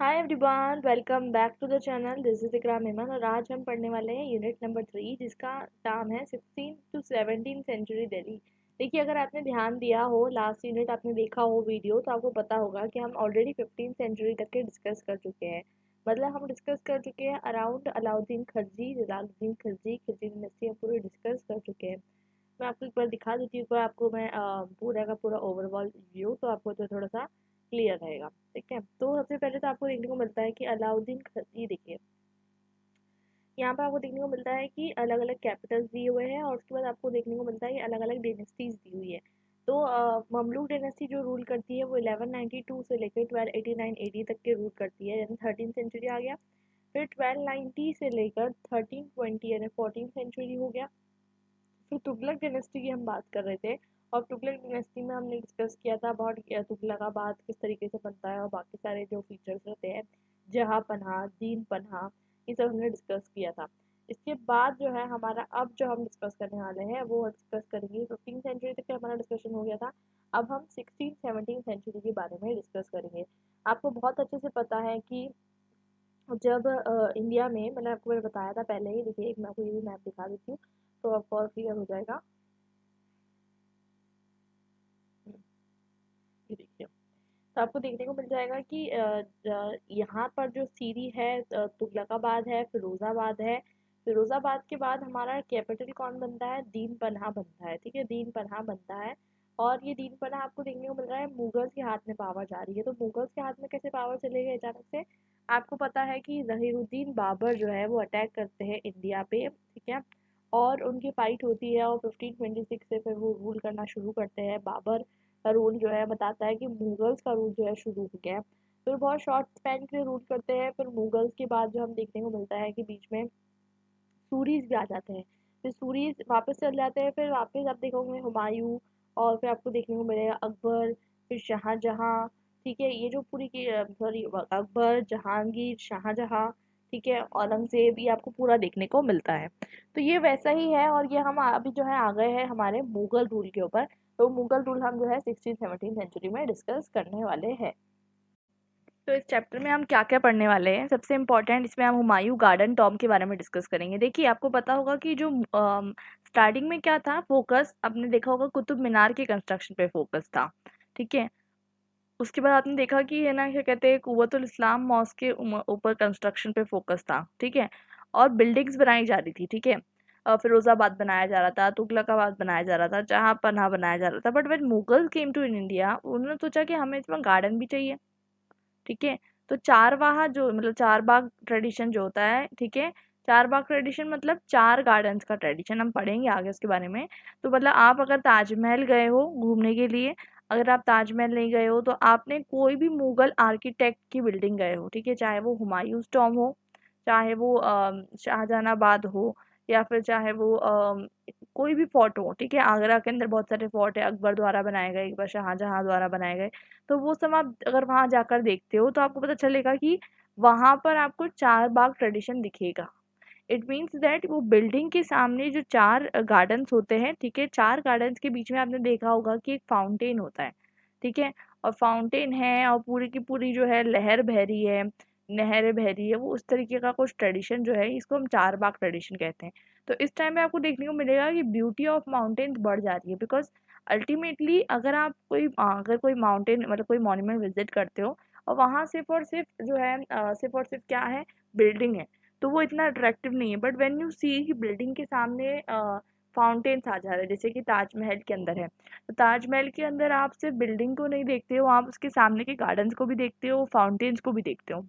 Hi everyone, welcome back to the channel. This is Ikram Memon और आज हम पढ़ने वाले हैं यूनिट नंबर 3 जिसका नाम है 16 टू 17 सेंचुरी दिल्ली। देखिए, अगर आपने ध्यान दिया हो, लास्ट यूनिट आपने देखा हो वीडियो, तो आपको पता होगा कि हम ऑलरेडी 15 सेंचुरी तक के डिस्कस कर चुके हैं। मतलब हम डिस्कस कर चुके हैं अराउंड अलाउद्दीन खिलजी, जलालुद्दीन खिलजी, खिलजी डिनेस्टी हम पूरे डिस्कस कर चुके हैं। मैं आपको एक बार दिखा देती हूँ, एक बार आपको मैं पूरा का पूरा ओवरऑल व्यू, तो आपको तो थोड़ा सा क्लियर रहेगा। ठीक है, तो सबसे पहले तो आपको देखने को मिलता है कि अलाउद्दीन खिलजी, देखिए यहाँ पर आपको देखने को मिलता है कि अलग अलग कैपिटल्स दिए हुए हैं, और उसके बाद आपको देखने को मिलता है कि अलग अलग डेनेस्टीज दी हुई है। तो ममलूक डेनेस्टी जो रूल करती है वो 1192 से लेकर 1289 एडी तक के रूल करती है, यानी 13 सेंचुरी आ गया। फिर 1290 से लेकर 1320 यानी 14 सेंचुरी हो गया। फिर तुगलक डायनेस्टी की हम बात कर रहे थे, और तुगलक डायनेस्टी में हमने डिस्कस किया था अबाउट तुगलकाबाद किस तरीके से बनता है और बाकी सारे जो फीचर्स रहते हैं, जहाँ पन्हा, दीन पन्हा, ये सब हमने डिस्कस किया था। इसके बाद जो है हमारा अब जो हम डिस्कस करने वाले हैं वो डिस्कस करेंगे 15 सेंचुरी तक का हमारा डिस्कशन हो गया था। अब हम 16-17 सेंचुरी के बारे में डिस्कस करेंगे। आपको बहुत अच्छे से पता है कि जब इंडिया में, मैंने आपको बताया था पहले ही, देखिए एक मैं आपको ये भी मैप दिखा देती हूँ तो आपको और क्लियर हो जाएगा। ये देखिए, तो आपको देखने को मिल जाएगा कि यहाँ पर जो सीरी है, तुगलकाबाद है, फिरोजाबाद है। फिरोजाबाद के बाद हमारा कैपिटल कौन बनता है? दीन पन्हा बनता है। ठीक है, दीन पन्हा बनता है। और ये दीन पन्हा आपको देखने को मिल रहा है मुगल्स के हाथ में पावर जा रही है। तो मुगल्स के हाथ में कैसे पावर चले गए अचानक से? आपको पता है कि जहीरुद्दीन बाबर जो है वो अटैक करते हैं इंडिया पे। ठीक है, और उनकी फाइट होती है, और 1526 से फिर वो रूल करना शुरू करते हैं। बाबर का रूल जो है बताता है कि मुगल्स का रूल जो है शुरू हो गया है। फिर बहुत शॉर्ट स्पैन के लिए रूल करते हैं। फिर मुगल्स के बाद जो हम देखने को मिलता है कि बीच में सूरीज भी आ जाते हैं। फिर सूरीज वापस चल जाते हैं, फिर वापस आप देखोगे हुमायूं, और फिर आपको देखने को मिलेगा अकबर, फिर शाहजहां। ठीक है, ये जो पूरी की सॉरी, अकबर, जहांगीर, शाहजहां, ठीक है, औरंगजेब, ये आपको पूरा देखने को मिलता है। तो ये वैसा ही है, और ये हम अभी जो है आ गए हैं हमारे मुगल रूल के ऊपर। तो मुगल रूल हम जो है 16-17 सेंचुरी में डिस्कस करने वाले हैं। तो इस चैप्टर में हम क्या क्या पढ़ने वाले हैं? सबसे इम्पोर्टेंट इसमें हम हुमायूं गार्डन टॉम के बारे में डिस्कस करेंगे। देखिए, आपको पता होगा कि जो स्टार्टिंग में क्या था फोकस, आपने देखा होगा कुतुब मीनार के कंस्ट्रक्शन पे फोकस था। ठीक है, उसके बाद आपने देखा कि है ना, क्या कहते हैं, कुव्वतुल इस्लाम मॉस्क के ऊपर कंस्ट्रक्शन पे फोकस था। ठीक है, और बिल्डिंग्स बनाई जा रही थी। ठीक है, फिरोजाबाद बनाया जा रहा था, तुगलकाबाद बनाया जा रहा था, जहां पन्हा बनाया जा रहा था। But when Mughal came to in India, उन्होंने सोचा कि हमें इसमें गार्डन भी चाहिए। ठीक है, तो चारवाहा जो मतलब चार बाग ट्रेडिशन जो होता है, ठीक है, चार बाग ट्रेडिशन मतलब चार गार्डन्स का ट्रेडिशन, हम पढ़ेंगे आगे उसके बारे में। तो मतलब आप अगर ताजमहल गए हो घूमने के लिए, अगर आप ताजमहल नहीं गए हो तो आपने कोई भी मुगल आर्किटेक्ट की बिल्डिंग गए हो, ठीक है, चाहे वो हुमायूंस टॉम हो, चाहे वो शाहजहानाबाद हो, या फिर चाहे वो कोई भी फोर्ट हो। ठीक है, आगरा के अंदर बहुत सारे फोर्ट है, अकबर द्वारा बनाए गए, एक बार शाहजहां द्वारा बनाए गए। तो वो सब आप अगर वहाँ जाकर देखते हो तो आपको पता चलेगा कि वहाँ पर आपको चार बाग ट्रेडिशन दिखेगा। इट मीन्स दैट वो बिल्डिंग के सामने जो चार गार्डन्स होते हैं, ठीक है, चार गार्डन्स के बीच में आपने देखा होगा कि एक फाउंटेन होता है। ठीक है, और फाउंटेन है और पूरी की पूरी जो है लहर बह रही है, नहर बह रही है, वो उस तरीके का कुछ ट्रेडिशन जो है, इसको हम चार बाग ट्रेडिशन कहते हैं। तो इस टाइम में आपको देखने को मिलेगा कि ब्यूटी ऑफ माउंटेन्स बढ़ जाती है, बिकॉज अल्टीमेटली अगर कोई माउंटेन मतलब कोई मॉन्यूमेंट विजिट करते हो, और वहाँ सिर्फ और सिर्फ जो है सिर्फ और सिर्फ क्या है, बिल्डिंग है, तो वो इतना अट्रैक्टिव नहीं है। बट व्हेन यू सी कि बिल्डिंग के सामने फाउंटेन्स आ जा रहे हैं, जैसे कि ताजमहल के अंदर है, तो ताजमहल के अंदर आप सिर्फ बिल्डिंग को नहीं देखते हो, आप उसके सामने के गार्डन्स को भी देखते हो, फाउंटेन्स को भी देखते हो।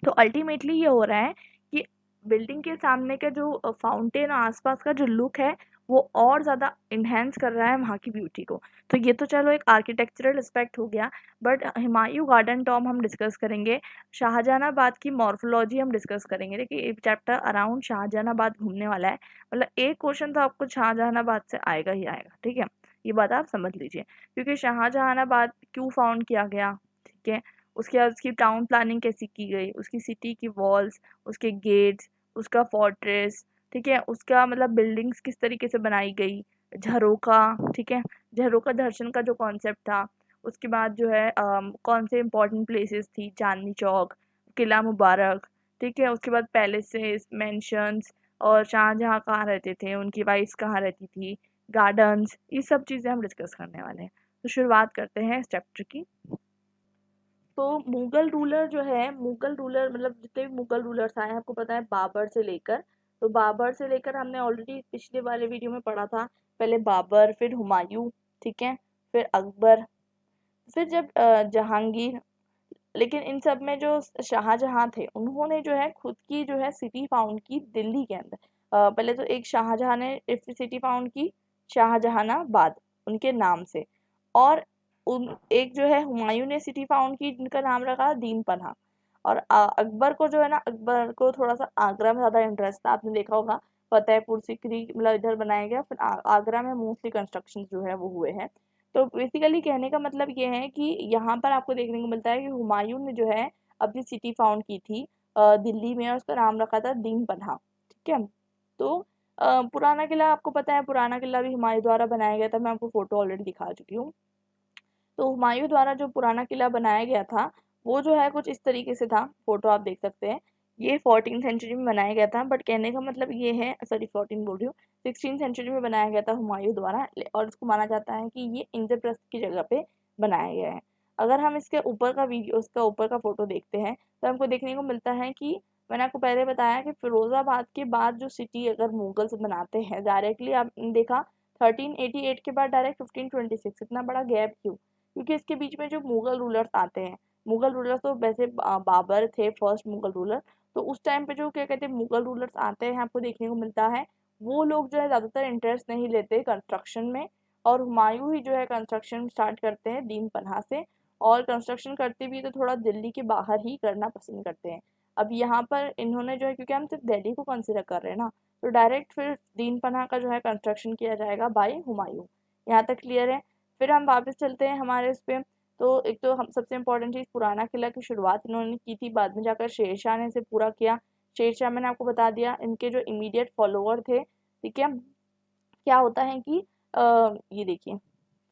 तो अल्टीमेटली ये हो रहा है कि बिल्डिंग के सामने का जो फाउंटेन और आसपास का जो लुक है, वो और ज़्यादा इन्हेंस कर रहा है वहाँ की ब्यूटी को। तो ये तो चलो एक आर्किटेक्चरल एस्पेक्ट हो गया। बट हुमायूं गार्डन टॉम हम डिस्कस करेंगे, शाहजहानाबाद की मॉर्फोलॉजी हम डिस्कस करेंगे। देखिए, एक चैप्टर अराउंड शाहजहानाबाद घूमने वाला है, मतलब एक क्वेश्चन तो आपको शाहजहानाबाद से आएगा ही आएगा। ठीक है, ये बात आप समझ लीजिए, क्योंकि शाहजहानाबाद क्यों फाउंड किया गया, ठीक है, उसके बाद उसकी टाउन प्लानिंग कैसी की गई, उसकी सिटी की वॉल्स, उसके गेट्स, उसका फोर्ट्रेस, ठीक है, उसका मतलब बिल्डिंग्स किस तरीके से बनाई गई, झरोका, ठीक है, झरोका दर्शन का जो कॉन्सेप्ट था। उसके बाद जो है कौन से इंपॉर्टेंट प्लेसेस थी, चांदनी चौक, किला मुबारक, ठीक है। उसके बाद पैलेसेस, मेंशंस, और शाहजहाँ कहाँ रहते थे, उनकी वाइफ्स कहाँ रहती थी, गार्डन्स, ये सब चीज़ें हम डिस्कस करने वाले हैं। तो शुरुआत करते हैं इस चैप्टर की। तो मुगल रूलर जो है, मुगल रूलर मतलब जितने भी मुगल रूलर्स आए हैं, आपको पता है बाबर से लेकर, तो बाबर से लेकर हमने ऑलरेडी पिछले वाले वीडियो में पढ़ा था। पहले बाबर, फिर हुमायूं, ठीक है, फिर अकबर, फिर जब जहांगीर। लेकिन इन सब में जो शाहजहां थे, उन्होंने जो है खुद की जो है सिटी फाउंड की दिल्ली के अंदर। पहले तो एक शाहजहां ने सिटी फाउंड की, शाहजहानाबाद उनके नाम से। और उन एक जो है हुमायूं ने सिटी फाउंड की, जिनका नाम रखा दीन पन्हा। और अकबर को जो है ना, अकबर को थोड़ा सा आगरा में ज़्यादा इंटरेस्ट था, आपने देखा होगा। फतेहपुर सीकरी मतलब इधर बनाया गया, फिर आगरा में मोस्टली कंस्ट्रक्शन जो है वो हुए हैं। तो बेसिकली कहने का मतलब ये है कि यहाँ पर आपको देखने को मिलता है कि हुमायूं ने जो है अपनी सिटी फाउंड की थी दिल्ली में, और उसका नाम रखा था दीन पन्हा, ठीक है। तो पुराना किला आपको पता है, पुराना किला भी हुमायूं द्वारा बनाया गया था, मैं आपको फोटो ऑलरेडी दिखा चुकी हूँ। तो हुमायूं द्वारा जो पुराना किला बनाया गया था, वो जो है कुछ इस तरीके से था, फोटो आप देख सकते हैं। ये 14th सेंचुरी में बनाया गया था, बट कहने का मतलब ये है, सॉरी 14 बोल रही हूँ, 16th सेंचुरी में बनाया गया था हुमायूं द्वारा। और इसको माना जाता है कि ये इंद्रप्रस्थ की जगह पे बनाया गया है। अगर हम इसके ऊपर का वीडियो, उसका ऊपर का फोटो देखते हैं, तो हमको देखने को मिलता है कि मैंने आपको पहले बताया कि फिरोजाबाद के बाद जो सिटी अगर मुगल्स बनाते हैं डायरेक्टली, आपने देखा 1388 के बाद डायरेक्ट 1526, इतना बड़ा गैप क्यों? क्योंकि इसके बीच में जो मुगल रूलर्स आते हैं, मुगल रूलर्स तो वैसे बाबर थे फर्स्ट मुगल रूलर। तो उस टाइम पे जो क्या कहते हैं मुगल रूलर्स आते हैं, आपको देखने को मिलता है वो लोग जो है ज़्यादातर इंटरेस्ट नहीं लेते कंस्ट्रक्शन में। और हुमायूं ही जो है कंस्ट्रक्शन स्टार्ट करते हैं दीन पन्हा से। और कंस्ट्रक्शन करते भी तो थोड़ा दिल्ली के बाहर ही करना पसंद करते हैं। अब यहाँ पर इन्होंने जो है, क्योंकि हम सिर्फ दिल्ली को कंसिडर कर रहे हैं ना, तो डायरेक्ट फिर दीन पन्हा का जो है कंस्ट्रक्शन किया जाएगा बाय हुमायूं। यहाँ तक क्लियर है। फिर हम वापस चलते हैं हमारे इस पे। तो एक तो हम सबसे इम्पोर्टेंट चीज़, पुराना किला की शुरुआत इन्होंने की थी, बाद में जाकर शेरशाह ने इसे पूरा किया। शेरशाह मैंने आपको बता दिया, इनके जो इमीडिएट फॉलोअर थे, ठीक है। क्या होता है कि ये देखिए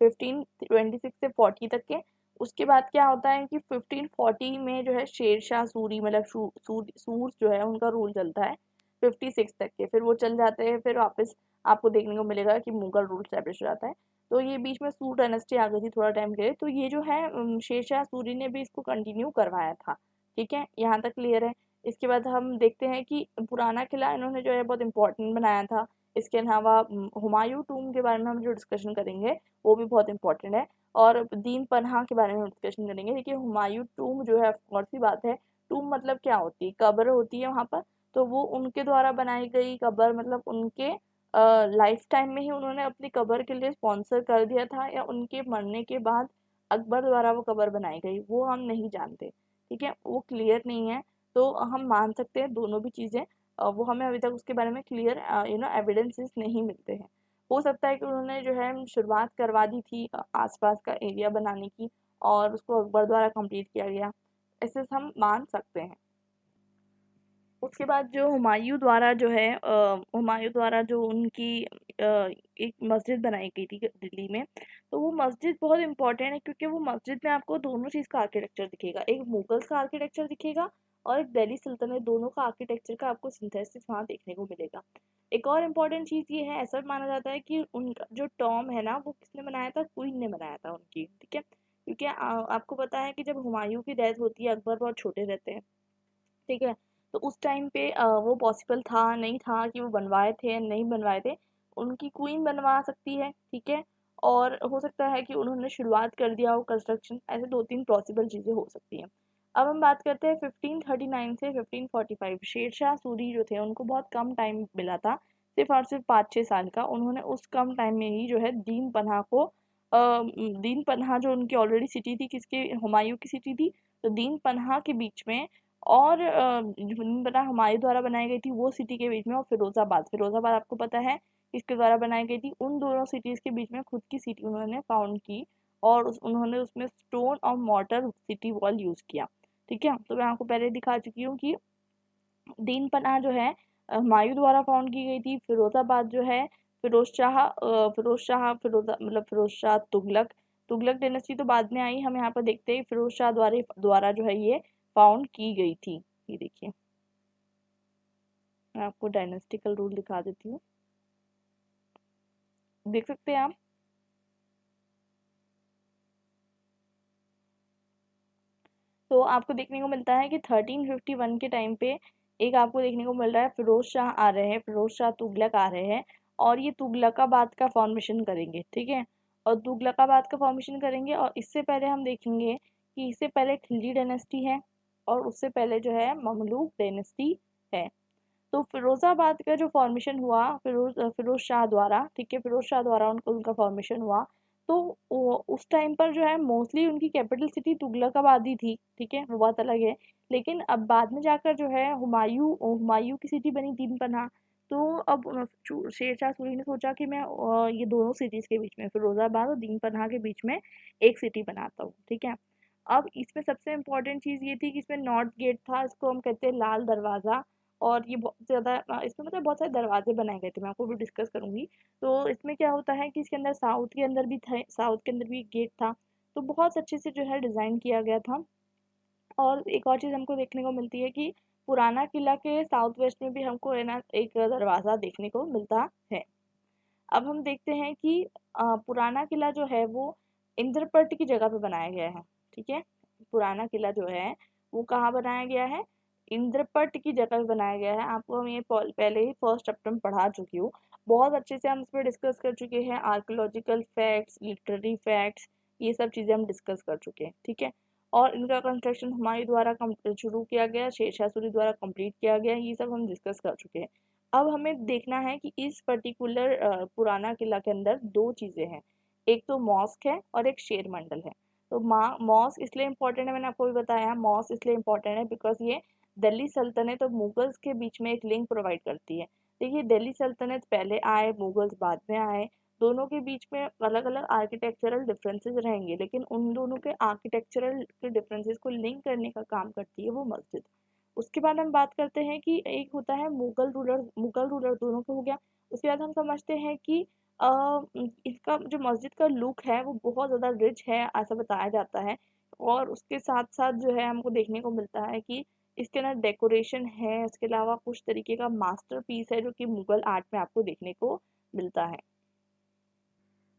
1526 से 40 तक के। उसके बाद क्या होता है कि 1540 में जो है शेरशाह सूरी मतलब सूर्स जो है उनका रूल चलता है 56 तक के, फिर वो चल जाते हैं, फिर वापस आपको देखने को मिलेगा कि मुगल रूल स्टैब्लिश हो जाता है। तो ये बीच में सूर डायनेस्टी आ गई थी थोड़ा टाइम के लिए, तो ये जो है शेरशाह सूरी ने भी इसको कंटिन्यू करवाया था, ठीक है। यहाँ तक क्लियर है। इसके बाद हम देखते हैं कि पुराना किला इन्होंने जो है बहुत इंपॉर्टेंट बनाया था। इसके अलावा हुमायूं टूम के बारे में हम जो डिस्कशन करेंगे वो भी बहुत इंपॉर्टेंट है। और दीन पन्हा के बारे में डिस्कशन करेंगे। देखिए हुमायूं टूम जो है, और सी बात है, टूम मतलब क्या होती है, कब्र होती है वहाँ पर। तो वो उनके द्वारा बनाई गई कब्र, मतलब उनके लाइफ टाइम में ही उन्होंने अपनी कब्र के लिए स्पॉन्सर कर दिया था, या उनके मरने के बाद अकबर द्वारा वो कब्र बनाई गई, वो हम नहीं जानते, ठीक है, वो क्लियर नहीं है। तो हम मान सकते हैं दोनों भी चीज़ें, वो हमें अभी तक उसके बारे में क्लियर एविडेंसेस नहीं मिलते हैं। हो सकता है कि उन्होंने जो है शुरुआत करवा दी थी आसपास का एरिया बनाने की, और उसको अकबर द्वारा कंप्लीट किया गया, ऐसे हम मान सकते हैं। उसके बाद जो हुमायूं द्वारा जो है हुमायूं द्वारा जो उनकी एक मस्जिद बनाई गई थी दिल्ली में। तो वो मस्जिद बहुत इंपॉर्टेंट है, क्योंकि वो मस्जिद में आपको दोनों चीज़ का आर्किटेक्चर दिखेगा, एक मुगल्स का आर्किटेक्चर दिखेगा, और एक दिल्ली सल्तनत, दोनों का आर्किटेक्चर का आपको सिंथेसिस वहाँ देखने को मिलेगा। एक और इम्पोर्टेंट चीज़ ये है, ऐसा माना जाता है कि उनका जो टॉम है ना, वो किसने बनाया था, क्वीन ने बनाया था उनकी, ठीक है। क्योंकि आपको पता है कि जब हुमायूं की डेथ होती है, अकबर बहुत छोटे रहते हैं, ठीक है। तो उस टाइम पे वो पॉसिबल था नहीं था कि वो बनवाए थे या नहीं बनवाए थे, उनकी क्वीन बनवा सकती है, ठीक है। और हो सकता है कि उन्होंने शुरुआत कर दिया हो कंस्ट्रक्शन, ऐसे दो तीन पॉसिबल चीज़ें हो सकती हैं। अब हम बात करते हैं 1539 से 1545। शेरशाह सूरी जो थे उनको बहुत कम टाइम मिला था, सिर्फ और सिर्फ 5-6 साल का। उन्होंने उस कम टाइम में ही जो है दीन पन्हा को दीन पन्हा जो उनकी ऑलरेडी सिटी थी, किसके, हुमायूं की सिटी थी, तो दीन पन्हा के बीच में, और बना हमारे द्वारा बनाई गई थी वो सिटी के बीच में, और फिरोजाबाद, फिरोजाबाद आपको पता है किसके द्वारा बनाई गई थी, उन दोनों सिटीज के बीच में खुद की सिटी उन्होंने फाउंड की। और उन्होंने उसमें स्टोन और मॉर्टर सिटी वॉल यूज किया, ठीक है। तो मैं आपको पहले दिखा चुकी हूँ कि दीन पनाह जो है हुमायूं द्वारा फाउंड की गई थी। फिरोजाबाद जो है फिरोज शाह तुगलक, तुगलक डायनेस्टी तो बाद में आई, हम यहाँ पर देखते हैं फिरोज शाह द्वारा द्वारा जो है ये फाउंड की गई थी। ये देखिए, मैं आपको डायनेस्टिकल रूल दिखा देती हूँ, देख सकते हैं आप। तो आपको देखने को मिलता है कि 1351 के टाइम पे एक आपको देखने को मिल रहा है फिरोज शाह आ रहे हैं, फिरोज शाह तुगलक आ रहे हैं, और ये तुगलकाबाद का फॉर्मेशन करेंगे, ठीक है। और तुगलकाबाद का फॉर्मेशन करेंगे, और इससे पहले हम देखेंगे कि इससे पहले खिलजी डायनेस्टी है, और उससे पहले जो है ममलूक डायनेस्टी है। तो फिरोजाबाद का जो फॉर्मेशन हुआ फिरोज शाह द्वारा, ठीक है, फिरोज शाह द्वारा उनका फॉर्मेशन हुआ। तो उस टाइम पर जो है मोस्टली उनकी कैपिटल सिटी तुगलकाबाद ही थी, ठीक है, वो बात अलग है। लेकिन अब बाद में जाकर जो है हुमायूं हुमायूं की सिटी बनी दीन पन्हा। तो अब शेर शाह सूरी ने सोचा कि मैं ये दोनों सिटीज के बीच में, फिरोजाबाद और दीन पन्हा के बीच में एक सिटी बनाता हूँ, ठीक है। अब इसमें सबसे इम्पोर्टेंट चीज़ ये थी कि इसमें नॉर्थ गेट था, इसको हम कहते हैं लाल दरवाज़ा। और ये बहुत ज़्यादा इसमें मतलब बहुत सारे दरवाजे बनाए गए थे, मैं आपको भी डिस्कस करूंगी। तो इसमें क्या होता है कि इसके अंदर साउथ के अंदर भी था, साउथ के अंदर भी एक गेट था। तो बहुत अच्छे से जो है डिज़ाइन किया गया था। और एक और चीज़ हमको देखने को मिलती है कि पुराना किला के साउथ वेस्ट में भी हमको है ना एक दरवाज़ा देखने को मिलता है। अब हम देखते हैं कि पुराना किला जो है वो इंद्रपट की जगह पे बनाया गया है, ठीक है। पुराना किला जो है वो कहाँ बनाया गया है, इंद्रपट की जगह पे बनाया गया है। आपको हम ये पहले ही फर्स्ट चैप्टर में पढ़ा चुकी हूँ, बहुत अच्छे से हम इस पर डिस्कस कर चुके हैं। आर्कोलॉजिकल फैक्ट्स, लिटरेरी फैक्ट्स, ये सब चीज़ें हम डिस्कस कर चुके हैं, ठीक है। और इनका कंस्ट्रक्शन हुमायूं द्वारा शुरू किया गया, शेरशाह सूरी द्वारा कंप्लीट किया गया, ये सब हम डिस्कस कर चुके हैं। अब हमें देखना है कि इस पर्टिकुलर पुराना किला के अंदर दो चीज़ें हैं, एक तो मॉस्क है और एक शेर मंडल है। तो मॉस्क इसलिए इम्पोर्टेंट है, मैंने आपको भी बताया, मॉस्क इसलिए इम्पोर्टेंट है बिकॉज ये दिल्ली सल्तनत और मुगल्स के बीच में एक लिंक प्रोवाइड करती है। देखिए, दिल्ली सल्तनत पहले आए, मुगल्स बाद में आए, दोनों के बीच में अलग अलग आर्किटेक्चरल डिफरेंसेस रहेंगे, लेकिन उन दोनों के आर्किटेक्चरल के डिफरेंसेस को लिंक करने का काम करती है वो मस्जिद। उसके बाद हम बात करते हैं कि एक होता है मुगल रूलर दोनों का हो गया। उसके बाद हम समझते हैं कि इसका जो मस्जिद का लुक है वो बहुत ज़्यादा रिच है, ऐसा बताया जाता है। और उसके साथ साथ जो है हमको देखने को मिलता है कि इसके अंदर डेकोरेशन है, इसके अलावा कुछ तरीके का मास्टरपीस है जो कि मुगल आर्ट में आपको देखने को मिलता है।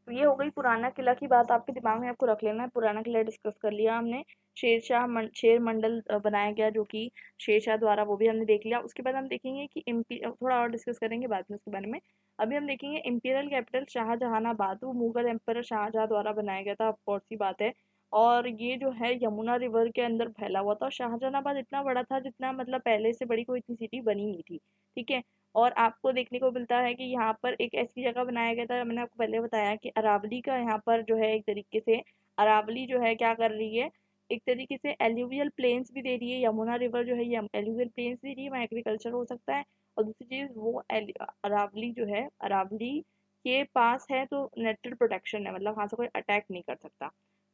तो ये हो गई पुराना किला की बात, आपके दिमाग में आपको रख लेना है। पुराना किला डिस्कस कर लिया हमने। शेर मंडल बनाया गया जो कि शेरशाह द्वारा, वो भी हमने देख लिया। उसके बाद हम देखेंगे कि थोड़ा और डिस्कस करेंगे बाद में उसके बारे में। अभी हम देखेंगे इंपीरियल कैपिटल शाहजहानाबाद, वो मुगल एम्पर शाहजहां द्वारा बनाया गया था, ऑफकोर्स सी बात है। और ये जो है यमुना रिवर के अंदर फैला हुआ था, और शाहजहानाबाद इतना बड़ा था जितना मतलब पहले से बड़ी कोई इतनी सिटी बनी नहीं थी, ठीक है। और आपको देखने को मिलता है कि यहाँ पर एक ऐसी जगह बनाया गया था, मैंने आपको पहले बताया कि अरावली का यहाँ पर जो है एक तरीके से अरावली जो है क्या कर रही है, एक तरीके से एल्यूवियल प्लेन्स भी दे रही है। यमुना रिवर जो है ये एल्यूवियल प्लेन्स दे रही है, वहाँ एग्रीकल्चर हो सकता है। और दूसरी चीज़ वो अरावली जो है, अरावली के पास है तो नेचुरल प्रोटेक्शन है, मतलब वहाँ से कोई अटैक नहीं कर सकता,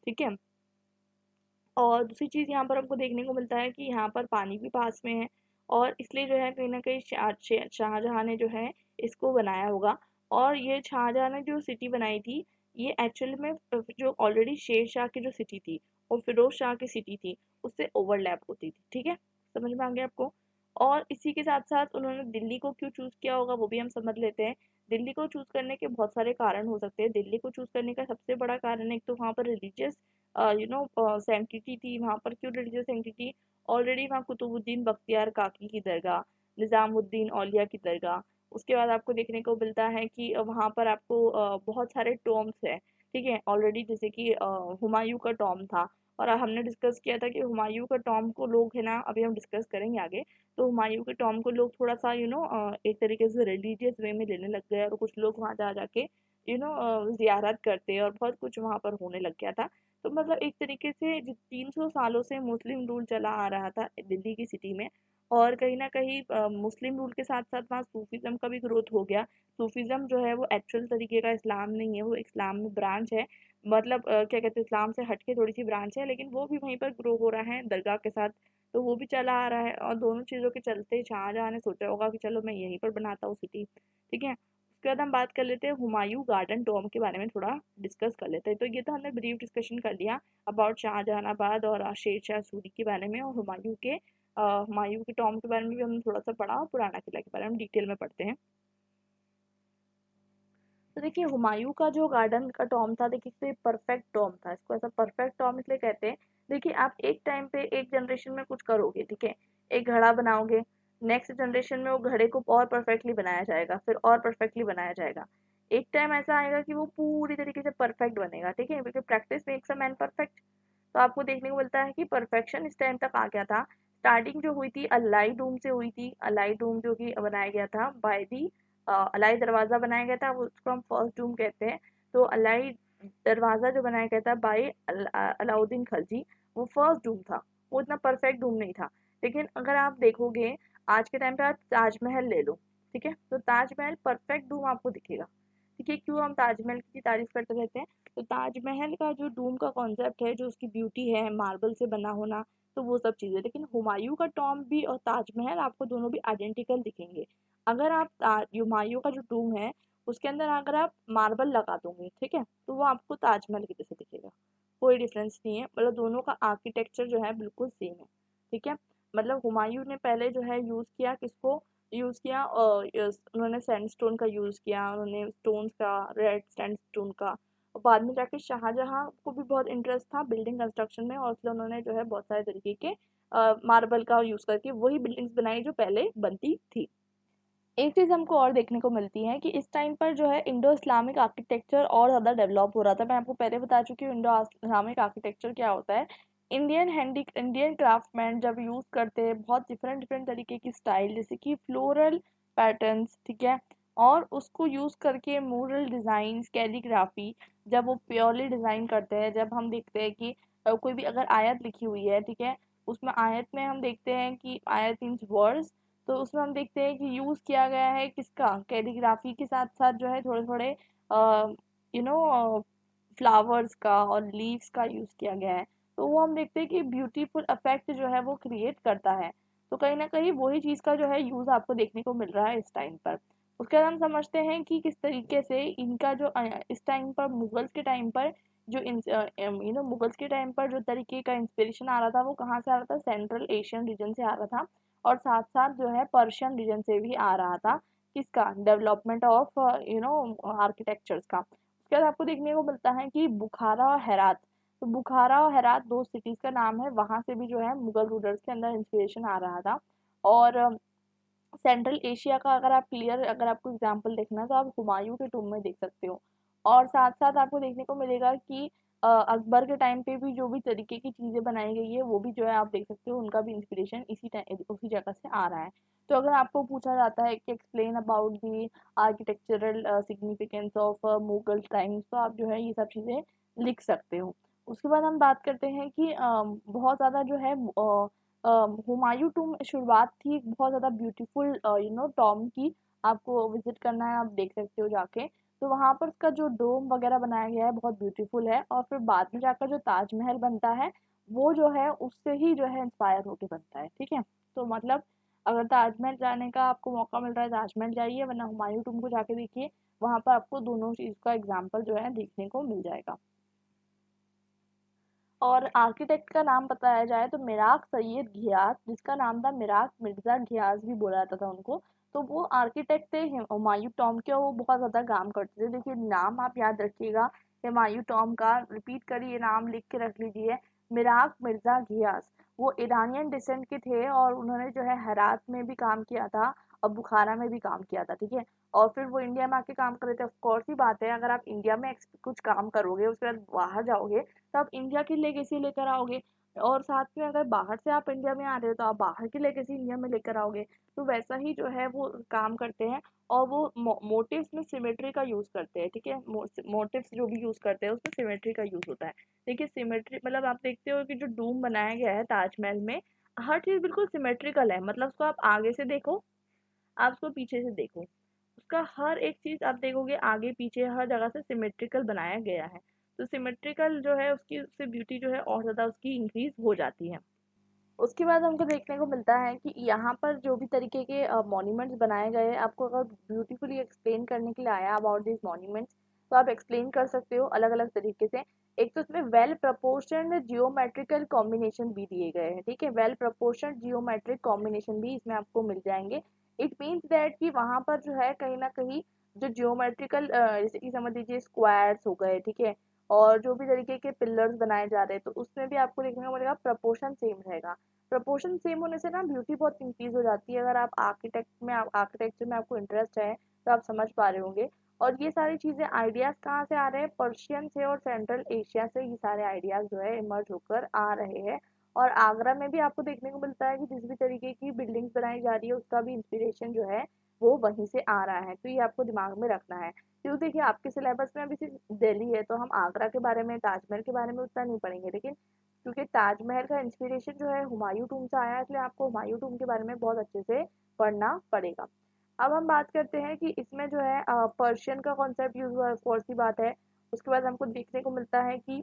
ठीक है। और दूसरी चीज़ यहाँ पर हमको देखने को मिलता है कि यहाँ पर पानी भी पास में है, और इसलिए जो है कहीं ना कहीं शाहजहाँ ने जो है इसको बनाया होगा। और ये शाहजहाँ ने जो सिटी बनाई थी, ये एक्चुअल में जो ऑलरेडी शेर शाह की जो सिटी थी और फिरोज शाह की सिटी थी उससे ओवरलैप होती थी, ठीक है, समझ में आ गया आपको। और इसी के साथ साथ उन्होंने दिल्ली को क्यों चूज़ किया होगा वो भी हम समझ लेते हैं। दिल्ली को चूज़ करने के बहुत सारे कारण हो सकते हैं। दिल्ली को चूज़ करने का सबसे बड़ा कारण एक तो वहाँ पर रिलीजियस सैंक्टिटी थी। वहाँ पर क्यों रिलीजियस सैंक्टिटी, ऑलरेडी वहाँ कुतुबुद्दीन बख्तियार काकी की दरगाह, निज़ामुद्दीन औलिया की दरगाह। उसके बाद आपको देखने को मिलता है कि वहाँ पर आपको बहुत सारे टॉम्ब्स हैं, ठीक है, ऑलरेडी, जैसे कि हुमायूं का टॉम्ब था। और हमने डिस्कस किया था कि हुमायूं का टॉम्ब को लोग है ना, अभी हम डिस्कस करेंगे आगे। तो हुमायूं के टॉम्ब को लोग थोड़ा सा एक तरीके से रिलीजियस वे में लेने लग गए, और कुछ लोग वहाँ जा जाके जियारत करते, और बहुत कुछ वहाँ पर होने लग गया था। तो मतलब एक तरीके से जो 300 सालों से मुस्लिम रूल चला आ रहा था दिल्ली की सिटी में, और कहीं न कहीं मुस्लिम रूल के साथ-साथ वहाँ सूफीज़्म का भी ग्रोथ हो गया। सूफीज़्म जो है वो एक्चुअल तरीके का इस्लाम नहीं है, वो इस्लाम में ब्रांच है। मतलब क्या कहते हैं, इस्लाम से हट के थोड़ी-सी ब्रांच है, लेकिन वो भी वहीं पर ग्रो हो रहा है दरगाह के साथ। तो वो भी चला आ रहा है, और दोनों चीज़ों के चलते शाहजहाँ ने सोचा होगा कि चलो मैं यहीं पर बनाता हूँ सिटी, ठीक है। उसके बाद हम बात कर लेते हैं हुमायूं गार्डन टॉम के बारे में, थोड़ा डिस्कस कर लेते हैं। तो ये तो हमने ब्रीफ डिस्कशन कर लिया अबाउट शाहजहानाबाद और शेर शाह सूरी के बारे में, और हुमायूं के टॉम के बारे में भी हमने थोड़ा सा पढ़ा, और पुराना किला के बारे में डिटेल में पढ़ते हैं। तो देखिए हुमायूं का जो गार्डन का टॉम था, देखिए इससे परफेक्ट टॉम था, इसको ऐसा परफेक्ट टॉम इसलिए कहते हैं। देखिए आप एक टाइम पे एक जनरेशन में कुछ करोगे, ठीक है, एक घड़ा बनाओगे, नेक्स्ट जनरेशन में वो घड़े को और परफेक्टली बनाया जाएगा, फिर और परफेक्टली बनाया जाएगा। एक टाइम ऐसा आएगा कि वो पूरी तरीके से परफेक्ट बनेगा, ठीक है, क्योंकि practice makes a man perfect. तो आपको देखने को मिलता है कि परफेक्शन इस टाइम तक आ गया था। स्टार्टिंग जो हुई थी अलाई डूम से हुई थी, अलाई डूम जो कि बनाया गया था बाय दी अलाई दरवाजा बनाया गया था, वो उसको हम फर्स्ट डूम कहते हैं। तो अलाई दरवाजा जो बनाया गया था बाय अलाउद्दीन खलजी, वो फर्स्ट डूम था, वो इतना परफेक्ट डूम नहीं था। लेकिन अगर आप देखोगे आज के टाइम पे, आप ताजमहल ले लो, ठीक है, तो ताजमहल परफेक्ट डूम आपको दिखेगा। ठीक है, क्यों हम ताजमहल की तारीफ करते रहते हैं? तो ताजमहल का जो डूम का कॉन्सेप्ट है, जो उसकी ब्यूटी है, मार्बल से बना होना, तो वो सब चीज़ें। लेकिन हुमायूं का टॉम भी और ताजमहल आपको दोनों भी आइडेंटिकल दिखेंगे। अगर आप हुमायूं का जो टूम है उसके अंदर अगर आप मार्बल लगा दोगे, ठीक है, तो वो आपको ताजमहल की जैसे दिखेगा, कोई डिफरेंस नहीं है, मतलब दोनों का आर्किटेक्चर जो है बिल्कुल सेम है। ठीक है, मतलब हुमायूं ने पहले जो है यूज़ किया किसको, यूज़ किया उन्होंने सैंडस्टोन का यूज़ किया, उन्होंने स्टोन्स का, रेड सैंडस्टोन का। और बाद में जाके शाहजहां को भी बहुत इंटरेस्ट था बिल्डिंग कंस्ट्रक्शन में, और इसलिए उन्होंने जो है बहुत सारे तरीके के मार्बल का यूज़ करके वही बिल्डिंग्स बनाई जो पहले बनती थी। एक चीज़ हमको और देखने को मिलती है कि इस टाइम पर जो है इंडो इस्लामिक आर्किटेक्चर और ज़्यादा डेवलप हो रहा था। मैं आपको पहले बता चुकी हूँ इंडो इस्लामिक आर्किटेक्चर क्या होता है। इंडियन क्राफ्टमैन जब यूज़ करते हैं बहुत डिफरेंट डिफरेंट तरीके की स्टाइल, जैसे कि फ्लोरल पैटर्न्स, ठीक है, और उसको यूज़ करके मूरल डिज़ाइन, कैलीग्राफी, जब वो प्योरली डिज़ाइन करते हैं, जब हम देखते हैं कि कोई भी अगर आयत लिखी हुई है, ठीक है, उसमें आयत में हम देखते हैं कि आयत मीन्स वर्ड्स, तो उसमें हम देखते हैं कि यूज़ किया गया है किसका, कैलीग्राफी के साथ साथ जो है थोड़े थोड़े यू नो फ्लावर्स का और लीव्स का यूज़ किया गया है। तो वो हम देखते हैं कि ब्यूटीफुल इफेक्ट जो है वो क्रिएट करता है। तो कहीं ना कहीं वही चीज़ का जो है यूज़ आपको देखने को मिल रहा है इस टाइम पर। उसके बाद हम समझते हैं कि किस तरीके से इनका जो इस टाइम पर मुगल्स के टाइम पर जो मुगल्स के टाइम पर जो तरीके का इंस्पिरेशन आ रहा था वो कहाँ से आ रहा था, सेंट्रल एशियन रीजन से आ रहा था, और साथ साथ जो है पर्शियन रीजन से भी आ रहा था। किसका, डेवलपमेंट ऑफ आर्किटेक्चर्स का। उसके बाद आपको देखने को मिलता है कि बुखारा और हेरात, तो बुखारा और हेरात दो सिटीज का नाम है, वहां से भी जो है मुगल रूलर्स के अंदर इंस्पिरेशन आ रहा था। और सेंट्रल एशिया का अगर आपको एग्जाम्पल देखना है तो आप हुमायूं के टूम में देख सकते हो। और साथ साथ आपको देखने को मिलेगा कि अकबर के टाइम पे भी जो भी तरीके की चीज़ें बनाई गई है वो भी जो है आप देख सकते हो, उनका भी इंस्पिरेशन उसी जगह से आ रहा है। तो अगर आपको पूछा जाता है कि explain about the architectural significance of Mughal times, तो आप जो है ये सब चीज़ें लिख सकते हो। उसके बाद हम बात करते हैं कि बहुत ज़्यादा जो है हुमायूं टूम शुरुआत थी एक बहुत ज़्यादा ब्यूटीफुल टॉम की। आपको विजिट करना है, आप देख सकते हो जाके। तो वहाँ पर उसका जो डोम वगैरह बनाया गया है बहुत ब्यूटीफुल है, और फिर बाद में जाकर जो ताजमहल बनता है वो जो है उससे ही जो है इंस्पायर होके बनता है। ठीक है, तो मतलब अगर ताजमहल जाने का आपको मौका मिल रहा है ताजमहल जाइए, वरना हुमायूं टूम को जाके देखिए, वहाँ पर आपको दोनों चीज़ का एग्जाम्पल जो है देखने को मिल जाएगा। और आर्किटेक्ट का नाम बताया जाए तो मिराग सैयद घियास, जिसका नाम था मिराग मिर्जा घियास भी बोला जाता था उनको। तो वो आर्किटेक्ट थे हुमायूं टॉम के, वो बहुत ज़्यादा काम करते थे। देखिए नाम आप याद रखिएगा, हुमायूं टॉम का रिपीट करिए, नाम लिख के रख लीजिए, मिराग मिर्जा घियास। वो ईरानियन डिसेंट के थे, और उन्होंने जो है हेरात में भी काम किया था और बुखारा में भी काम किया था। ठीक है, और फिर वो इंडिया में आके काम कर रहे थे। ऑफ कोर्स ही बात है, अगर आप इंडिया में कुछ काम करोगे उसके बाद बाहर जाओगे तो आप इंडिया की लेगेसी लेकर आओगे, और साथ में अगर बाहर से आप इंडिया में आ रहे हो तो आप बाहर की लेगेसी इंडिया में लेकर आओगे। तो वैसा ही जो है वो काम करते हैं, और वो मोटिव्स में सिमेट्री का यूज़ करते हैं। ठीक है, मोटिव्स जो भी यूज़ करते हैं उसमें सिमेट्री का यूज़ होता है। देखिए सिमेट्री मतलब आप देखते हो कि जो डूम बनाया गया है ताजमहल में, हर चीज़ बिल्कुल सिमेट्रिकल है। मतलब उसको आप आगे से देखो, आप उसको पीछे से देखो, उसका हर एक चीज़ आप देखोगे आगे पीछे हर जगह से सिमेट्रिकल बनाया गया है। तो सिमेट्रिकल जो है उसकी उससे ब्यूटी जो है और ज़्यादा उसकी इंक्रीज हो जाती है। उसके बाद हमको देखने को मिलता है कि यहाँ पर जो भी तरीके के मॉन्यूमेंट्स बनाए गए हैं, आपको अगर ब्यूटीफुली एक्सप्लेन करने के लिए आया अबाउट दिस मॉन्यूमेंट्स, तो आप एक्सप्लेन कर सकते हो अलग अलग तरीके से। एक तो इसमें वेल प्रपोर्शनड जियोमेट्रिकल कॉम्बिनेशन भी दिए गए हैं, ठीक है, वेल प्रपोर्शनड जियोमेट्रिक कॉम्बिनेशन भी इसमें आपको मिल जाएंगे। इट मीन्स दैट कि वहाँ पर जो है कहीं ना कहीं जो जियोमेट्रिकल जैसे कि समझ लीजिए स्क्वायर्स हो गए, ठीक है, और जो भी तरीके के पिलर्स बनाए जा रहे हैं, तो उसमें भी आपको देखने को मिलेगा प्रपोर्शन सेम रहेगा। प्रपोर्शन सेम होने से ना ब्यूटी बहुत इंक्रीज हो जाती है। अगर आप आर्किटेक्चर में आपको इंटरेस्ट है तो आप समझ पा रहे होंगे। और ये सारी चीजें आइडियाज कहाँ से आ रहे हैं, पर्शियन से और सेंट्रल एशिया से ये सारे आइडियाज जो है इमर्ज होकर आ रहे हैं। और आगरा में भी आपको देखने को मिलता है कि जिस भी तरीके की बिल्डिंग्स बनाई जा रही है उसका भी इंस्पिरेशन जो है वो वहीं से आ रहा है। तो ये आपको दिमाग में रखना है, क्योंकि देखिए आपके सिलेबस में अभी सिर्फ दिल्ली है तो हम आगरा के बारे में, ताजमहल के बारे में उतना नहीं पढ़ेंगे, लेकिन क्योंकि ताजमहल का इंस्पिरेशन जो है हुमायूं टूम से आया है, इसलिए आपको हुमायूं टूम के बारे में बहुत अच्छे से पढ़ना पड़ेगा। अब हम बात करते हैं कि इसमें जो है पर्शियन का कॉन्सेप्ट यूज हुआ है, कौन सी बात है। उसके बाद हमको देखने को मिलता है कि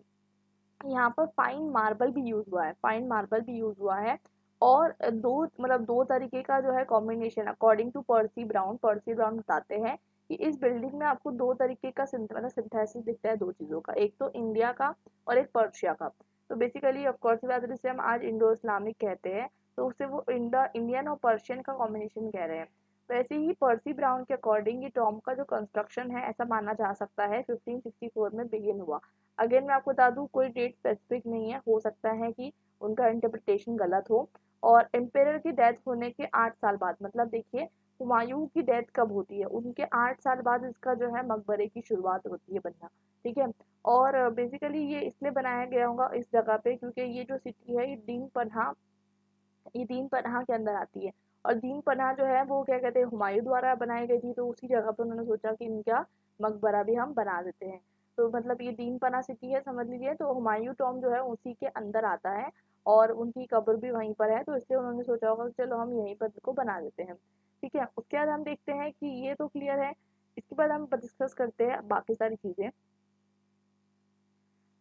यहाँ पर फाइन मार्बल भी यूज हुआ है, फाइन मार्बल भी यूज हुआ है। और दो तरीके का जो है combination, according to Percy Brown बताते हैं कि इस बिल्डिंग में आपको दो तरीके का सिंथेसिस दिखता है दो चीजों का, एक तो इंडिया का और एक पर्शिया का। तो बेसिकली ऑफ कोर्स बात है, जिसे हम आज इंडो इस्लामिक कहते हैं, तो उससे वो इंडियन और पर्शियन का कॉम्बिनेशन कह रहे हैं। वैसे ही पर्सी ब्राउन के अकॉर्डिंग ये टॉम का जो कंस्ट्रक्शन है ऐसा माना जा सकता है 1564 में बिगिन हुआ। अगेन मैं आपको बता दूं कोई डेट स्पेसिफिक नहीं है, हो सकता है कि उनका इंटरप्रिटेशन गलत हो। और एम्पेरर की डेथ होने के 8 साल बाद, मतलब देखिए हुमायूं की डेथ कब होती है, उनके 8 साल बाद इसका जो है मकबरे की शुरुआत होती है बनना, ठीक है। और बेसिकली ये इसलिए बनाया गया होगा इस जगह पे क्योंकि ये जो सिटी है ये दीन पनाह के अंदर आती है। और दीन पनाह जो है वो क्या कहते हैं हुमायूं द्वारा बनाई गई थी, तो उसी जगह पे उन्होंने सोचा कि इनका मकबरा भी हम बना देते हैं। तो मतलब ये दीन पनाह सिटी है समझ लीजिए, तो हुमायूं टॉम जो है उसी के अंदर आता है और उनकी कब्र भी वहीं पर है, तो इसलिए उन्होंने सोचा होगा कि चलो हम यहीं पर इसको बना देते हैं, ठीक है। उसके बाद हम देखते हैं कि ये तो क्लियर है। इसके बाद हम डिस्कस करते हैं बाकी सारी चीजें।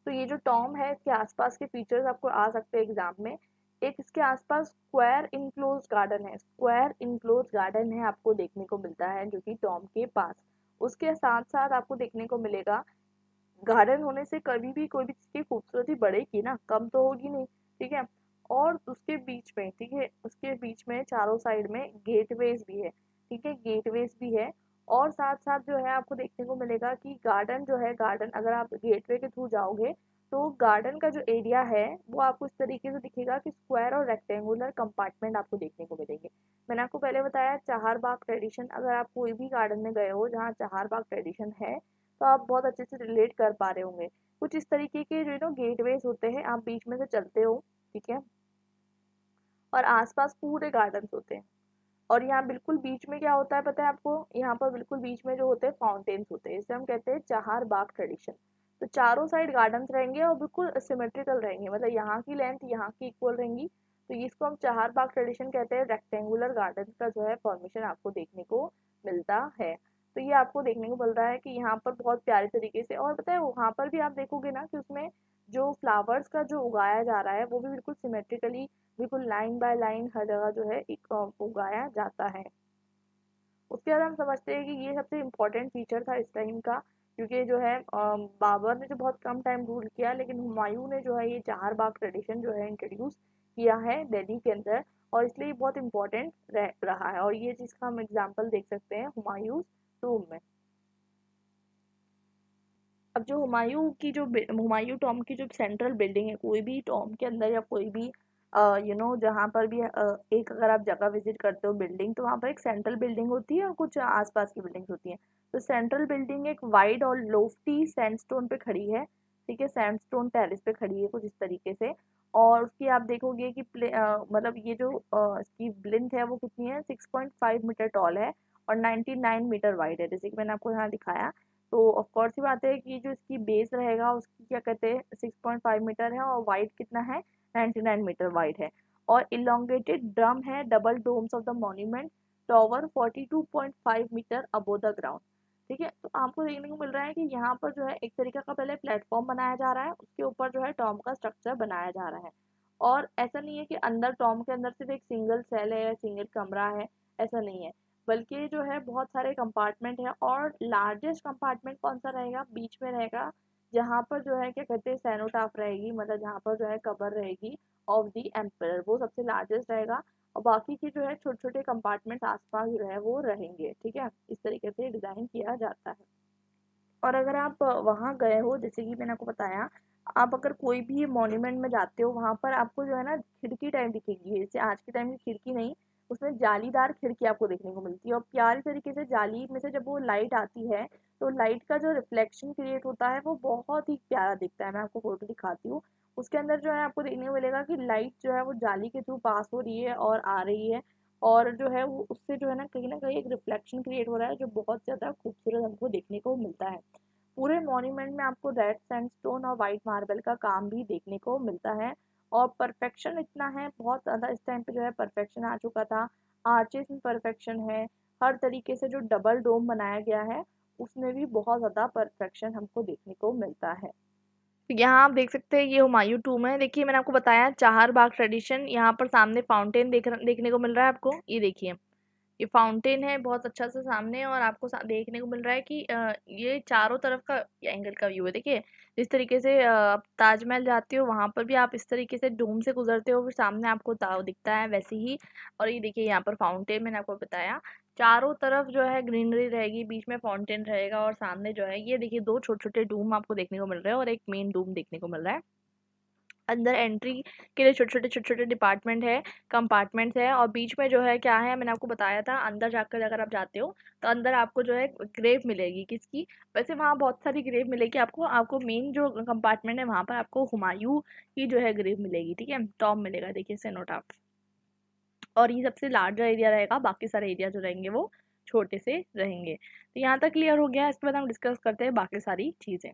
तो ये जो टॉम है इसके आसपास के फीचर्स आपको आ सकते हैं एग्जाम में। एक इसके आसपास स्क्वायर इनक्लोज गार्डन है, स्क्वायर इनक्लोज गार्डन है आपको देखने को मिलता है जो कि टॉम के पास। उसके साथ साथ आपको देखने को मिलेगा गार्डन होने से कभी भी कोई भी चीज की खूबसूरती बढ़ेगी ना, कम तो होगी नहीं, ठीक है। और उसके बीच में, ठीक है, उसके बीच में चारों साइड में गेटवेज भी है, ठीक है, गेटवेज भी है। और साथ साथ जो है आपको देखने को मिलेगा कि गार्डन जो है, गार्डन अगर आप गेटवे के थ्रू जाओगे तो गार्डन का जो एरिया है वो आपको इस तरीके से दिखेगा कि स्क्वायर और रेक्टेंगुलर कंपार्टमेंट आपको देखने को मिलेंगे। मैंने आपको पहले बताया चार बाग ट्रेडिशन, अगर आप कोई भी गार्डन में गए हो जहाँ चार बाग ट्रेडिशन है तो आप बहुत अच्छे से रिलेट कर पा रहे होंगे। कुछ इस तरीके के जो गेटवेज होते हैं, आप बीच में से चलते हो, ठीक है, और आसपास पूरे गार्डन होते हैं। और यहाँ बिल्कुल बीच में क्या होता है पता है आपको, यहाँ पर बिल्कुल बीच में जो होते हैं फाउंटेन्स होते हैं, इसे हम कहते हैं चार बाग ट्रेडिशन। तो चारों साइड गार्डन्स रहेंगे और बिल्कुल सिमेट्रिकल रहेंगे, मतलब यहाँ की लेंथ यहाँ की इक्वल रहेंगी। तो इसको हम चार बाग ट्रेडिशन कहते हैं। रेक्टेंगुलर गार्डन का जो है फॉर्मेशन आपको देखने को मिलता है। तो ये आपको देखने को मिल रहा है कि यहाँ पर बहुत प्यारे तरीके से, और पता है वहाँ पर भी आप देखोगे ना कि उसमें जो फ्लावर्स का जो उगाया जा रहा है वो भी बिल्कुल सिमेट्रिकली, बिल्कुल लाइन बाय लाइन हर जगह जो है एक उगाया जाता है। उसके बाद हम समझते हैं कि ये सबसे इम्पोर्टेंट फीचर था इस टाइम का, क्योंकि जो है बाबर ने जो बहुत कम टाइम रूल किया, लेकिन हुमायूं ने जो है ये चार बाग ट्रेडिशन जो है इंट्रोड्यूस किया है दिल्ली के अंदर, और इसलिए ये बहुत इम्पोर्टेंट रहा है। और ये चीज़ का हम एग्जाम्पल देख सकते हैं हुमायूं टूम में। अब जो हुमायूं टॉम की जो सेंट्रल बिल्डिंग है, कोई भी टॉम के अंदर या कोई भी जहाँ पर भी एक अगर आप जगह विजिट करते हो बिल्डिंग, तो वहाँ पर एक सेंट्रल बिल्डिंग होती है और कुछ आसपास की बिल्डिंग्स होती हैं। तो सेंट्रल बिल्डिंग एक वाइड और लोफ्टी सैंडस्टोन पे खड़ी है, ठीक है, सैंडस्टोन टेरेस पे खड़ी है कुछ इस तरीके से। और उसकी आप देखोगे कि मतलब ये जो इसकी ब्लिंथ है वो कितनी है, 6.5 मीटर टॉल है और 99 मीटर वाइड है, जैसे कि मैंने आपको यहाँ दिखाया। तो ऑफ कोर्स ही बात है कि जो इसकी बेस रहेगा उसकी क्या कहते हैं 6.5 मीटर है, और वाइड कितना है 99 मीटर वाइड है। और इलोंगेटेड ड्रम है, double domes of the monument, tower 42.5 metre above the ground, ठीक है। तो आपको देखने को मिल रहा है कि यहाँ पर जो है एक तरीके का पहले प्लेटफॉर्म बनाया जा रहा है, उसके ऊपर जो है टॉम का स्ट्रक्चर बनाया जा रहा है। और ऐसा नहीं है कि अंदर टॉम के अंदर सिर्फ एक सिंगल सेल है या सिंगल कमरा है, ऐसा नहीं है, बल्कि जो है बहुत सारे कंपार्टमेंट है। और लार्जेस्ट कंपार्टमेंट कौन सा रहेगा, बीच में रहेगा, जहाँ पर जो है क्या कहते हैं सैनोटाफ रहेगी, मतलब जहाँ पर जो है कबर रहेगी ऑफ द एम्पर, वो सबसे लार्जेस्ट रहेगा। और बाकी के जो है छोटे छोटे कंपार्टमेंट आसपास जो है वो रहेंगे। ठीक है, इस तरीके से डिज़ाइन किया जाता है। और अगर आप वहाँ गए हो, जैसे कि मैंने आपको बताया, आप अगर कोई भी मॉन्यूमेंट में जाते हो, वहाँ पर आपको जो है ना खिड़की टाइप दिखेगी, जैसे आज के टाइम की खिड़की नहीं, उसमें जालीदार खिड़की आपको देखने को मिलती है। और प्यारी तरीके से जाली में से जब वो लाइट आती है, तो लाइट का जो रिफ्लेक्शन क्रिएट होता है वो बहुत ही प्यारा दिखता है। मैं आपको फोटो दिखाती हूँ। उसके अंदर जो है आपको देखने को मिलेगा कि लाइट जो है वो जाली के थ्रू पास हो रही है और आ रही है, और जो है वो उससे जो है ना कहीं एक रिफ्लेक्शन क्रिएट हो रहा है, जो बहुत ज़्यादा खूबसूरत हमको देखने को मिलता है। पूरे मॉन्यूमेंट में आपको रेड सैंडस्टोन और वाइट मार्बल का काम भी देखने को मिलता है। और परफेक्शन इतना है, बहुत ज़्यादा इस टाइम पे जो है परफेक्शन आ चुका था। आर्चेस में परफेक्शन है, हर तरीके से जो डबल डोम बनाया गया है उसमें भी बहुत ज़्यादा परफेक्शन हमको देखने को मिलता है। तो यहाँ आप देख सकते हैं, ये हुमायूं टूम है। देखिए मैंने आपको बताया चार बाग ट्रेडिशन, यहाँ पर सामने फाउंटेन देखने को मिल रहा है आपको, ये देखिए ये फाउंटेन है बहुत अच्छा सा सामने, और आपको देखने को मिल रहा है कि ये चारों तरफ का एंगल का व्यू है। देखिए जिस तरीके से आप ताजमहल जाते हो वहां पर भी आप इस तरीके से डोम से गुजरते हो, फिर सामने आपको ताव दिखता है वैसे ही। और ये देखिए यहाँ पर फाउंटेन मैंने आपको बताया, चारों तरफ जो है ग्रीनरी रहेगी, बीच में फाउंटेन रहेगा, और सामने जो है ये देखिए दो छोटे छोटे डूम आपको देखने को मिल रहे हैं और एक मेन डूम देखने को मिल रहा है। अंदर एंट्री के लिए छोटे छोटे डिपार्टमेंट है, कंपार्टमेंट्स है, और बीच में जो है क्या है मैंने आपको बताया था, अंदर जाकर अगर आप जाते हो तो अंदर आपको जो है ग्रेव मिलेगी किसकी, वैसे वहाँ बहुत सारी ग्रेव मिलेगी आपको। आपको मेन जो कंपार्टमेंट है वहाँ पर आपको हुमायूं की जो है ग्रेव मिलेगी। ठीक है, टॉम मिलेगा, देखिए सेनोटाफ। और ये सबसे लार्जर एरिया रहेगा, बाकी सारे एरिया जो रहेंगे वो छोटे से रहेंगे। तो यहाँ तक क्लियर हो गया, इसके बाद हम डिस्कस करते हैं बाकी सारी चीज़ें।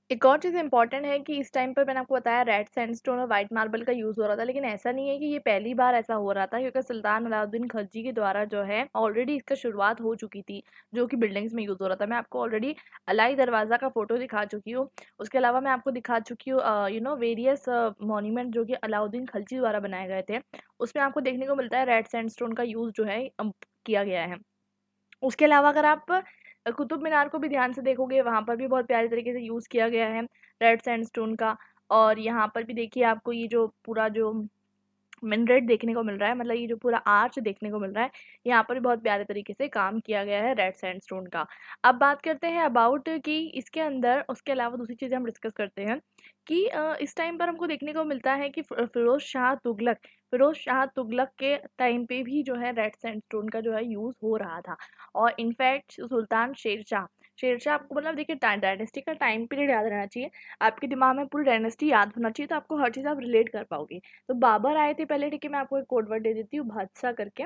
एक और चीज़ इम्पॉर्टेंट है कि इस टाइम पर मैंने आपको बताया रेड सैंडस्टोन और वाइट मार्बल का यूज़ हो रहा था, लेकिन ऐसा नहीं है कि ये पहली बार ऐसा हो रहा था, क्योंकि सुल्तान अलाउद्दीन खिलजी के द्वारा जो है ऑलरेडी इसका शुरुआत हो चुकी थी, जो कि बिल्डिंग्स में यूज़ हो रहा था। मैं आपको ऑलरेडी अलाई दरवाज़ा का फोटो दिखा चुकी हूँ। उसके अलावा मैं आपको दिखा चुकी हूँ वेरियस मॉन्यूमेंट जो कि अलाउद्दीन खिलजी द्वारा बनाए गए थे, उसमें आपको देखने को मिलता है रेड सैंडस्टोन का यूज़ जो है किया गया है। उसके अलावा अगर आप कुतुब मीनार को भी ध्यान से देखोगे, वहाँ पर भी बहुत प्यारे तरीके से यूज़ किया गया है रेड सैंडस्टोन का। और यहाँ पर भी देखिए आपको ये जो पूरा जो मिनरेट देखने को मिल रहा है, मतलब ये जो पूरा आर्च देखने को मिल रहा है, यहाँ पर भी बहुत प्यारे तरीके से काम किया गया है रेड सैंडस्टोन का। अब बात करते हैं अबाउट कि इसके अंदर उसके अलावा दूसरी चीज़ें हम डिस्कस करते हैं कि इस टाइम पर हमको देखने को मिलता है कि फिरोज शाह तुगलक के टाइम पे भी जो है रेड सैंडस्टोन का जो है यूज़ हो रहा था। और इनफैक्ट सुल्तान शेरशाह आपको मतलब देखिए डायनेस्टी का टाइम पीरियड याद रहना चाहिए, आपके दिमाग में पूरी डायनेस्टी याद होना चाहिए, तो आपको हर चीज़ आप रिलेट कर पाओगे। तो बाबर आए थे पहले, ठीक है, मैं आपको एक कोड वर्ड दे देती हूँ, बादशाह करके,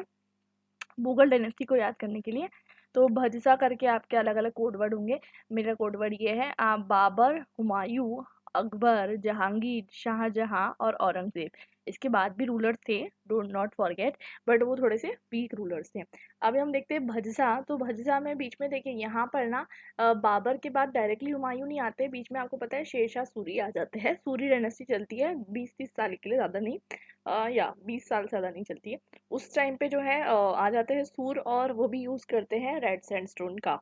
मुगल डायनेस्टी को याद करने के लिए। तो भजसा करके आपके अलग अलग कोड वर्ड होंगे। मेरा कोड वर्ड ये है, आप बाबर, हुमायूं, अकबर, जहांगीर, शाहजहां और औरंगजेब। इसके बाद भी रूलर थे, डोंट नॉट फॉरगेट, बट वो थोड़े से वीक रूलर्स थे। अभी हम देखते हैं भजसा। तो भजसा में बीच में देखिए यहाँ पर ना बाबर के बाद डायरेक्टली हुमायूं नहीं आते, बीच में आपको पता है शेरशाह सूरी आ जाते हैं। सूरी डायनेस्टी चलती है 20-30 साल के लिए, ज़्यादा नहीं, या 20 साल से ज़्यादा नहीं चलती है। उस टाइम पे जो है आ जाते हैं सूर, और वो भी यूज़ करते हैं रेड सैंडस्टोन का।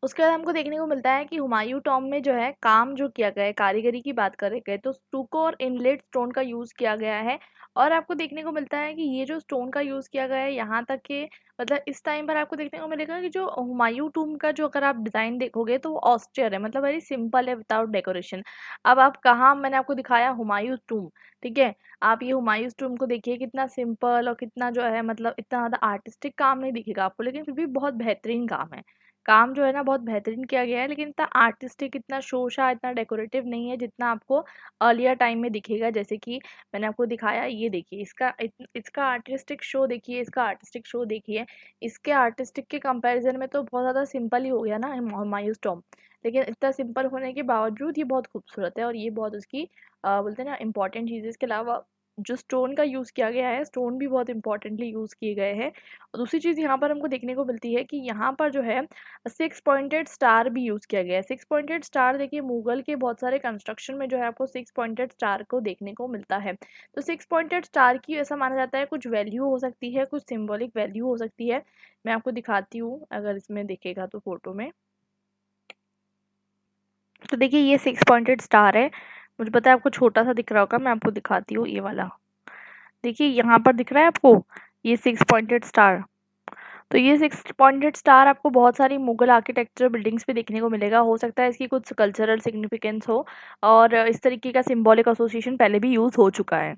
उसके बाद हमको देखने को मिलता है कि हुमायूं टॉम्ब में जो है काम जो किया गया है, कारीगरी की बात करें गए तो स्टूको और इनलेट स्टोन का यूज़ किया गया है। और आपको देखने को मिलता है कि ये जो स्टोन का यूज़ किया गया है, यहाँ तक कि मतलब इस टाइम पर आपको देखने को मिलेगा कि जो हुमायूं टूम का जो अगर आप डिज़ाइन देखोगे तो वो ऑस्टियर है, मतलब वेरी सिंपल है विदाउट डेकोरेशन। अब आप कहाँ, मैंने आपको दिखाया हुमायूं टूम, ठीक है, आप ये हुमायूं टूम को देखिए, कितना सिंपल और कितना जो है मतलब इतना ज़्यादा आर्टिस्टिक काम नहीं दिखेगा आपको, लेकिन फिर भी बहुत बेहतरीन काम है। काम जो है ना बहुत बेहतरीन किया गया है, लेकिन इतना आर्टिस्टिक, इतना शोशा, इतना डेकोरेटिव नहीं है जितना आपको अर्लियर टाइम में दिखेगा। जैसे कि मैंने आपको दिखाया, ये देखिए इसका आर्टिस्टिक शो देखिए, इसका आर्टिस्टिक शो देखिए, इसके आर्टिस्टिक के कंपैरिजन में तो बहुत ज़्यादा सिंपल ही हो गया ना हुमायूं टॉम्ब, लेकिन इतना सिंपल होने के बावजूद ये बहुत खूबसूरत है, और ये बहुत उसकी बोलते हैं ना इंपॉर्टेंट चीज़ है। इसके अलावा जो स्टोन का यूज़ किया गया है, स्टोन भी बहुत इंपॉर्टेंटली यूज़ किए गए हैं। और दूसरी चीज़ यहाँ पर हमको देखने को मिलती है कि यहाँ पर जो है 6 पॉइंटेड स्टार भी यूज़ किया गया है। 6 पॉइंटेड स्टार देखिए मुगल के बहुत सारे कंस्ट्रक्शन में जो है आपको 6 पॉइंटेड स्टार को देखने को मिलता है। तो 6 पॉइंटेड स्टार की ऐसा माना जाता है कुछ वैल्यू हो सकती है, कुछ सिंबॉलिक वैल्यू हो सकती है। मैं आपको दिखाती हूँ अगर इसमें देखेगा तो फ़ोटो में। तो देखिए ये 6 पॉइंटेड स्टार है। मुझे पता है आपको छोटा-सा दिख रहा होगा, मैं आपको दिखाती हूँ ये वाला। देखिए यहाँ पर दिख रहा है आपको ये 6 पॉइंटेड स्टार। तो ये 6 पॉइंटेड स्टार आपको बहुत सारी मुगल आर्किटेक्चर बिल्डिंग्स पे देखने को मिलेगा। हो सकता है इसकी कुछ कल्चरल सिग्निफिकेंस हो और इस तरीके का सिंबॉलिक एसोसिएशन पहले भी यूज़ हो चुका है।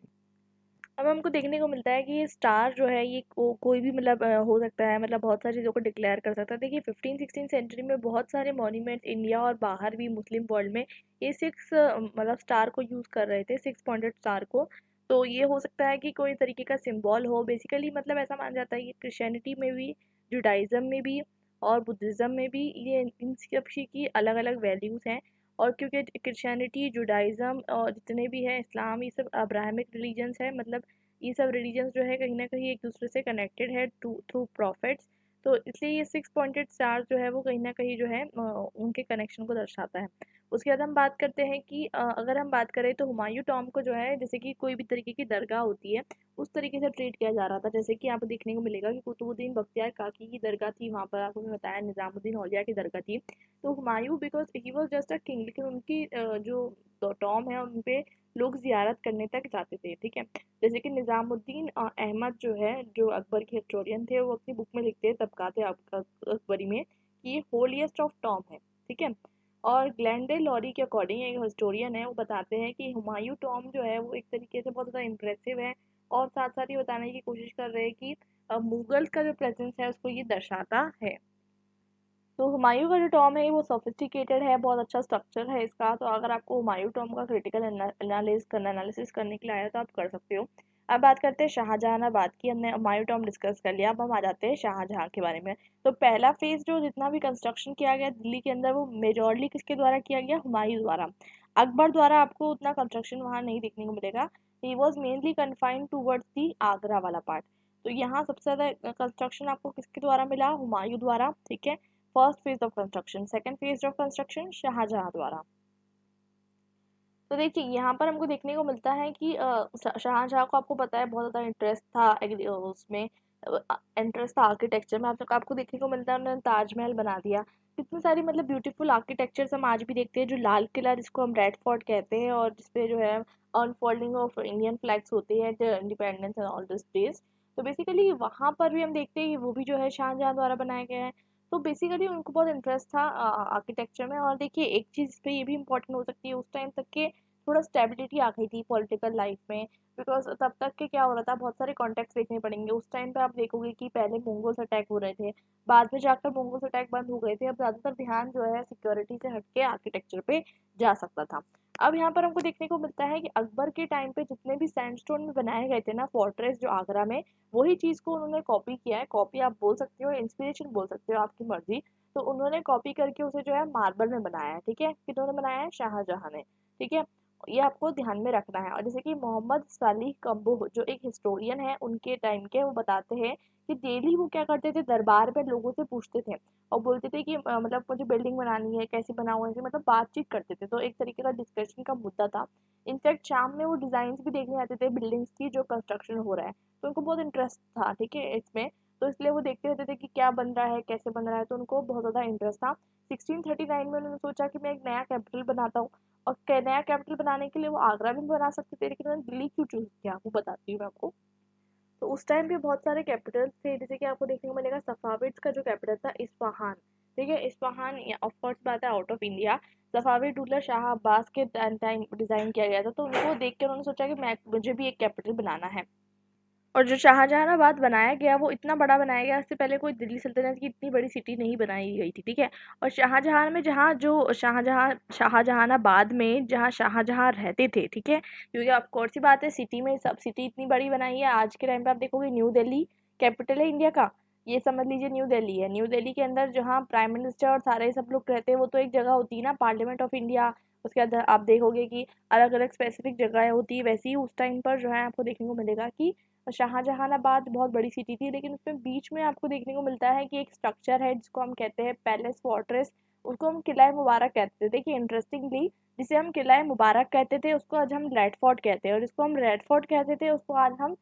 अब हमको देखने को मिलता है कि ये स्टार जो है ये कोई भी मतलब हो सकता है, मतलब बहुत सारी चीज़ों को डिक्लेयर कर सकता है। देखिए 15-16 सेंचुरी में बहुत सारे मॉन्यूमेंट्स इंडिया और बाहर भी मुस्लिम वर्ल्ड में ये 6 मतलब स्टार को यूज़ कर रहे थे, 6 पॉइंटेड स्टार को। तो ये हो सकता है कि कोई तरीके का सिंबल हो। बेसिकली मतलब ऐसा माना जाता है कि क्रिश्चियनिटी में भी, जुडाइज़्म में भी और बुद्धिज़्म में भी ये इन सब की अलग अलग वैल्यूज़ हैं। और क्योंकि क्रिश्चियनिटी, जुडाइज़्म और जितने भी हैं, इस्लाम, ये सब अब्राहमिक रिलीजन्स है। मतलब ये सब रिलीजन्स जो है कहीं न कहीं एक दूसरे से कनेक्टेड है थ्रू प्रॉफिट्स। तो इसलिए ये 6 पॉइंटेड स्टार जो है वो कहीं न कहीं जो है उनके कनेक्शन को दर्शाता है। उसके बाद हम बात करते हैं कि अगर हम बात करें तो हुमायूँ टॉम्ब को जो है जैसे कि कोई भी तरीके की दरगाह होती है, उस तरीके से ट्रीट किया जा रहा था। जैसे कि आपको देखने को मिलेगा कि कुतुबुद्दीन बख्तियार काकी की दरगाह थी, वहाँ पर आपको मैंने बताया निज़ामुद्दीन औलिया की दरगाह थी। तो Humayun because he was just a king, लेकिन उनकी जो टॉम्ब है उन पे लोग ज़ियारत करने तक जाते थे, ठीक है? जैसे कि निज़ामुद्दीन अहमद जो है, जो अकबर के हिस्टोरियन थे, वो अपनी बुक में लिखते हैं तबकात अकबरी में कि ये होलीएस्ट ऑफ टॉम है, ठीक है। और ग्लेंडे लॉरी के अकॉर्डिंग एक हिस्टोरियन है, वो बताते हैं कि हुमायूं टॉम जो है वो एक तरीके से बहुत ज़्यादा इम्प्रेसिव है और साथ साथ ये बताने की कोशिश कर रहे हैं कि मुगल का जो प्रेजेंस है उसको ये दर्शाता है। तो हुमायूं का जो टॉम है वो सोफिस्टिकेटेड है, बहुत अच्छा स्ट्रक्चर है इसका। तो अगर आपको हुमायूं टॉम का क्रिटिकल एनालिसिस करने के लिए आया तो आप कर सकते हो। अब बात करते हैं शाहजहानाबाद की। हमने हुमायूं टॉम डिस्कस कर लिया, अब हम आ जाते हैं शाहजहां के बारे में। तो पहला फेज जो जितना भी कंस्ट्रक्शन किया गया दिल्ली के अंदर वो मेजॉरली किसके द्वारा किया गया? हुमायूं द्वारा। अकबर द्वारा आपको उतना कंस्ट्रक्शन वहाँ नहीं देखने को मिलेगा। He was mainly confined towards the Agra वाला पार्ट। तो यहाँ सबसे ज़्यादा कंस्ट्रक्शन आपको किसके द्वारा मिला? हुमायूं द्वारा, ठीक है। First phase of construction, second phase of construction Shahjahan द्वारा। तो देखिए यहाँ पर हमको देखने को मिलता है कि शाहजहां को आपको पता है बहुत ज़्यादा इंटरेस्ट था उसमें, इंटरेस्ट था आर्किटेक्चर में। आप आपको देखने को मिलता है उन्होंने ताजमहल बना दिया। कितनी सारी मतलब ब्यूटीफुल आर्किटेक्चर्स हम आज भी देखते हैं। जो लाल किला जिसको हम रेड फोर्ट कहते हैं और जिसपे जो है अनफोल्डिंग ऑफ इंडियन फ्लैग्स होती है, the independence and all this days. तो बेसिकली वहाँ पर भी हम देखते हैं कि वो भी जो है शाहजहां द्वारा बनाया गया है। तो बेसिकली उनको बहुत इंटरेस्ट था आर्किटेक्चर में। और देखिए एक चीज़ पे ये भी इम्पोर्टेंट हो सकती है, उस टाइम तक के थोड़ा स्टेबिलिटी आ गई थी पॉलिटिकल लाइफ में। बिकॉज तब तक के क्या हो रहा था, बहुत सारे कॉन्टेक्ट्स देखने पड़ेंगे। उस टाइम पे आप देखोगे कि पहले मंगोल्स अटैक हो रहे थे, बाद में जाकर मंगोल्स अटैक बंद हो गए थे। अब ज़्यादातर ध्यान जो है सिक्योरिटी से हटके आर्किटेक्चर पे जा सकता था। अब यहाँ पर हमको देखने को मिलता है कि अकबर के टाइम पे जितने भी सैंडस्टोन में बनाए गए थे ना फोर्ट्रेस जो आगरा में, वही चीज़ को उन्होंने कॉपी किया है। कॉपी आप बोल सकते हो, इंस्पिरेशन बोल सकते हो, आपकी मर्जी। तो उन्होंने कॉपी करके उसे जो है मार्बल में बनाया है, ठीक है। किन्होंने बनाया है? शाहजहां ने, ठीक है। ये आपको ध्यान में रखना है। और जैसे कि मोहम्मद सालिह कम्बोह जो एक हिस्टोरियन है उनके टाइम के, वो बताते हैं कि डेली वो क्या करते थे, दरबार में लोगों से पूछते थे और बोलते थे कि मतलब मुझे बिल्डिंग बनानी है, कैसे बनाऊँ, ऐसे मतलब बातचीत करते थे। तो एक तरीके का डिस्कशन का मुद्दा था। इनफैक्ट शाम में वो डिज़ाइंस भी देखने आते थे बिल्डिंग्स की जो कंस्ट्रक्शन हो रहा है। तो उनको बहुत इंटरेस्ट था, ठीक है, इसमें। तो इसलिए वो देखते रहते थे कि क्या बन रहा है, कैसे बन रहा है। तो उनको बहुत ज़्यादा इंटरेस्ट था। 1639 में उन्होंने सोचा कि मैं एक नया कैपिटल बनाता हूँ। और नया कैपिटल बनाने के लिए वो आगरा भी बना सकते थे, लेकिन उन्होंने दिल्ली क्यों चूज़ किया वो बताती हूँ मैं आपको। तो उस टाइम पे बहुत सारे कैपिटल्स थे, जैसे कि आपको देखने को मिलेगा सफाविड्स का जो कैपिटल था इस्फहान, ठीक है। इस्फहान ऑफ कोर्स बात है out of India. Safavid ruler Shah Abbas के टाइम डिज़ाइन किया गया था। तो उनको देख के उन्होंने सोचा कि मैं मुझे भी एक कैपिटल बनाना है। और जो शाहजहानाबाद बनाया गया वो इतना बड़ा बनाया गया, इससे पहले कोई दिल्ली सल्तनत की इतनी बड़ी सिटी नहीं बनाई गई थी, ठीक है। और शाहजहां में जहाँ जो शाहजहानाबाद में जहाँ शाहजहां रहते थे, ठीक है, क्योंकि ऑफ कोर्स सी बात है सिटी में सब सिटी इतनी बड़ी बनाई है। आज के टाइम पे आप देखोगे न्यू दिल्ली कैपिटल है इंडिया का, ये समझ लीजिए न्यू दिल्ली है। न्यू दिल्ली के अंदर जहाँ प्राइम मिनिस्टर और सारे सब लोग रहते हैं वो तो एक जगह होती है ना, पार्लियामेंट ऑफ इंडिया, उसके बाद आप देखोगे कि अलग अलग स्पेसिफिक जगह होती है, वैसे ही उस टाइम पर जो है आपको देखने को मिलेगा कि शाहजहानाबाद बहुत बड़ी सिटी थी, लेकिन उसमें बीच में आपको देखने को मिलता है कि एक स्ट्रक्चर है जिसको हम कहते हैं पैलेस फोर्ट्रेस, उसको हम किला मुबारक कहते थे। देखिए इंटरेस्टिंगली, जिसे हम किला मुबारक कहते थे उसको आज हम रेड फोर्ट कहते हैं, और जिसको हम रेड फोर्ट कहते थे उसको आज हम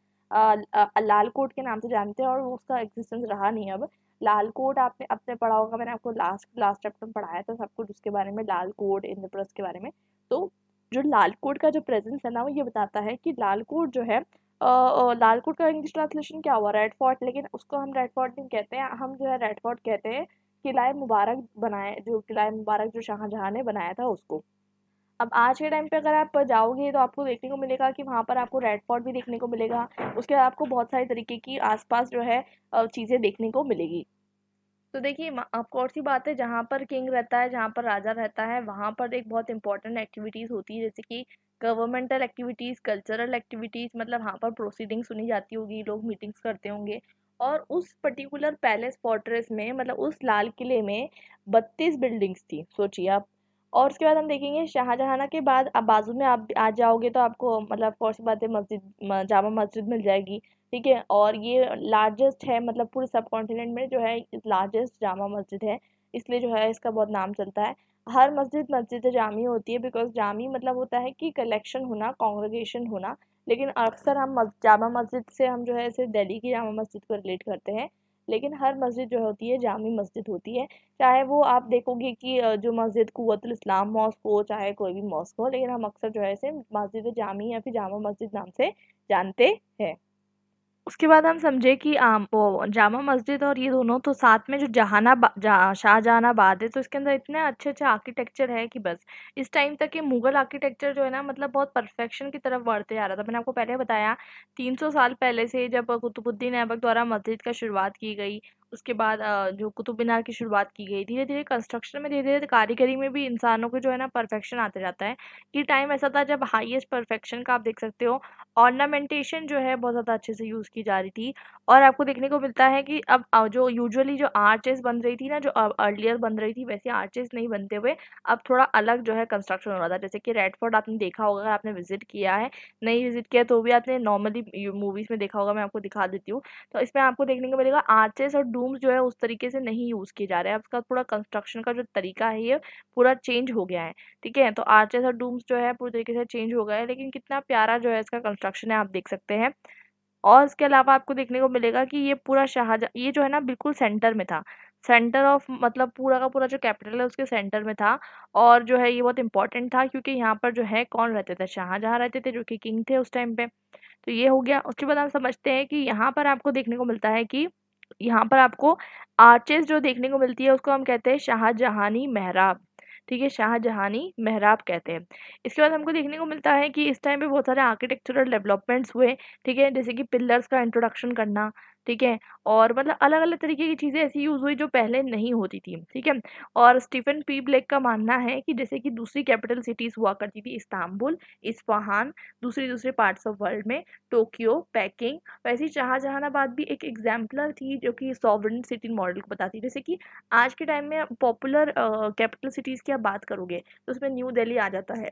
लाल कोट के नाम से जानते हैं, और वो उसका एग्जिस्टेंस रहा नहीं अब। लाल कोट आपने अपने पढ़ा होगा, मैंने आपको लास्ट लास्ट चैप्टर में पढ़ाया था सब कुछ उसके बारे में, लाल कोट इंद्रप्रस्थ के बारे में। तो जो लाल कोट का जो प्रेजेंस है ना, वो ये बताता है कि लाल कोट जो है लाल कोट का इंग्लिश ट्रांसलेशन क्या हुआ, रेड फोर्ट, लेकिन उसको हम रेड फोर्ट नहीं कहते हैं, हम जो है रेड फोर्ट कहते हैं किला मुबारक बनाए, जो किला मुबारक जो शाहजहां ने बनाया था उसको। अब आज के टाइम पे अगर आप जाओगे तो आपको देखने को मिलेगा कि वहाँ पर आपको रेड फोर्ट भी देखने को मिलेगा, उसके बाद आपको बहुत सारी तरीके की आसपास जो है चीज़ें देखने को मिलेगी। तो देखिए आपको और सी बात है, जहाँ पर किंग रहता है, जहाँ पर राजा रहता है, वहाँ पर एक बहुत इंपॉर्टेंट एक्टिविटीज़ होती है, जैसे कि गवर्नमेंटल एक्टिविटीज़, कल्चरल एक्टिविटीज़, मतलब वहाँ पर प्रोसीडिंग सुनी जाती होगी, लोग मीटिंग्स करते होंगे। और उस पर्टिकुलर पैलेस फोर्ट्रेस में, मतलब उस लाल किले में 32 बिल्डिंग्स थी, सोचिए आप। और उसके बाद हम देखेंगे शाहजहां के बाद अब बाजू में आप आ जाओगे तो आपको मतलब कौन सी बात है, जामा मस्जिद मिल जाएगी। ठीक है, और ये लार्जेस्ट है, मतलब पूरे सब कॉन्टिनेंट में जो है लार्जेस्ट जामा मस्जिद है, इसलिए जो है इसका बहुत नाम चलता है। हर मस्जिद मस्जिद जामी होती है, बिकॉज जामी मतलब होता है कि कलेक्शन होना, कॉन्ग्रेगेशन होना, लेकिन अक्सर हम जामा मस्जिद से हम जो है इसे दिल्ली की जामा मस्जिद को रिलेट करते हैं, लेकिन हर मस्जिद जो होती है जामी मस्जिद होती है। चाहे वो आप देखोगे कि जो मस्जिद कुव्वतुल इस्लाम मॉस्क हो, चाहे कोई भी मॉस्क हो, लेकिन हम अक्सर जो है इसे मस्जिद जामी या फिर जामा मस्जिद नाम से जानते हैं। उसके बाद हम समझे कि वो जामा मस्जिद और ये दोनों तो साथ में जो शाहजहानाबाद है, तो इसके अंदर इतने अच्छे अच्छे आर्किटेक्चर है कि बस। इस टाइम तक ये मुगल आर्किटेक्चर जो है ना, मतलब बहुत परफेक्शन की तरफ बढ़ते जा रहा था। मैंने आपको पहले बताया 300 साल पहले से जब कुतुबुद्दीन ऐबक द्वारा मस्जिद का शुरुआत की गई, उसके बाद जो कुतुब मीनार की शुरुआत की गई, धीरे धीरे कंस्ट्रक्शन में, धीरे धीरे कारीगरी में भी इंसानों को जो है ना परफेक्शन आते जाता है। ये टाइम ऐसा था जब हाईएस्ट परफेक्शन का आप देख सकते हो, ऑर्नामेंटेशन जो है बहुत ज़्यादा अच्छे से यूज़ की जा रही थी। और आपको देखने को मिलता है कि अब जो यूजुअली जो आर्चेस बन रही थी ना, जो अर्लियर बन रही थी, वैसे आर्चेस नहीं बनते हुए अब थोड़ा अलग जो है कंस्ट्रक्शन हो रहा था। जैसे कि रेड फोर्ट आपने देखा होगा, अगर आपने विजिट किया है, नहीं विजिट किया तो भी आपने नॉर्मली मूवीज में देखा होगा, मैं आपको दिखा देती हूँ। तो इसमें आपको देखने को मिलेगा आर्चेस और डूम्स जो है उस तरीके से नहीं यूज़ किए जा रहे हैं, उसका पूरा कंस्ट्रक्शन का जो तरीका है ये पूरा चेंज हो गया है। ठीक है, तो आर्चेस और डूम्स जो है पूरी तरीके से चेंज हो गया है, लेकिन कितना प्यारा जो है इसका कंस्ट्रक्शन है, आप देख सकते हैं। और इसके अलावा आपको देखने को मिलेगा कि ये पूरा शाहजहाँ, ये जो है ना बिल्कुल सेंटर में था, सेंटर ऑफ, मतलब पूरा का पूरा जो कैपिटल है उसके सेंटर में था। और जो है ये बहुत इंपॉर्टेंट था, क्योंकि यहाँ पर जो है कौन रहते थे, शाहजहाँ रहते थे, जो कि किंग थे उस टाइम पे। तो ये हो गया। उसके बाद हम समझते हैं कि यहाँ पर आपको देखने को मिलता है कि यहाँ पर आपको आर्चेस जो देखने को मिलती है उसको हम कहते हैं शाहजहानी मेहराब। ठीक है, शाहजहानी मेहराब कहते हैं। इसके बाद हमको देखने को मिलता है कि इस टाइम पे बहुत सारे आर्किटेक्चरल डेवलपमेंट्स हुए। ठीक है, जैसे कि पिलर्स का इंट्रोडक्शन करना। ठीक है, और मतलब अलग अलग तरीके की चीज़ें ऐसी यूज़ हुई जो पहले नहीं होती थी। ठीक है, और स्टीफन पी ब्लेक का मानना है कि जैसे कि दूसरी कैपिटल सिटीज़ हुआ करती थी, इस्तांबुल, इस्फहान, दूसरी दूसरे पार्ट्स ऑफ वर्ल्ड में, टोक्यो, पेकिंग, वैसे ही शाहजहानाबाद भी एक एग्जाम्पलर थी जो कि सॉवरेन सिटी मॉडल को बताती है। जैसे कि आज के टाइम में पॉपुलर कैपिटल सिटीज़ की आप बात करोगे तो उसमें न्यू दिल्ली आ जाता है,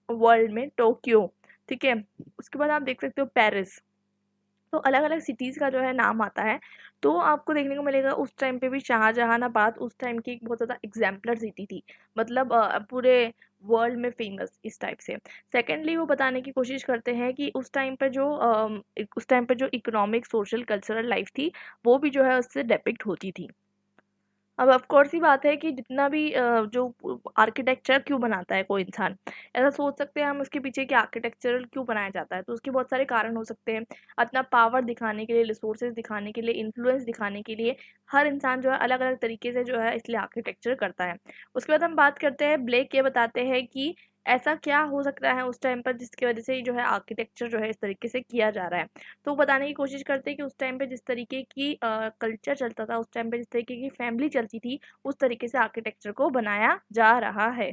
वर्ल्ड में टोक्यो। ठीक है, उसके बाद आप देख सकते हो पेरिस। तो अलग अलग सिटीज़ का जो है नाम आता है। तो आपको देखने को मिलेगा उस टाइम पे भी शाहजहानाबाद उस टाइम की एक बहुत ज़्यादा एग्जाम्पलर सिटी थी, मतलब पूरे वर्ल्ड में फेमस इस टाइप से। सेकेंडली वो बताने की कोशिश करते हैं कि उस टाइम पे जो उस टाइम पे जो इकोनॉमिक सोशल कल्चरल लाइफ थी, वो भी जो है उससे डेपिक्ट होती थी। अब ऑफ कोर्स ही बात है कि जितना भी जो आर्किटेक्चर क्यों बनाता है कोई इंसान, ऐसा सोच सकते हैं हम उसके पीछे कि आर्किटेक्चर क्यों बनाया जाता है, तो उसके बहुत सारे कारण हो सकते हैं। अपना पावर दिखाने के लिए, रिसोर्सेज दिखाने के लिए, इन्फ्लुएंस दिखाने के लिए, हर इंसान जो है अलग अलग तरीके से जो है इसलिए आर्किटेक्चर करता है। उसके बाद हम बात करते हैं, ब्लेक ये बताते हैं कि ऐसा क्या हो सकता है उस टाइम पर जिसकी वजह से जो है आर्किटेक्चर जो है इस तरीके से किया जा रहा है। तो बताने की कोशिश करते हैं कि उस टाइम पे जिस तरीके की कल्चर चलता था, उस टाइम पे जिस तरीके की फैमिली चलती थी, उस तरीके से आर्किटेक्चर को बनाया जा रहा है।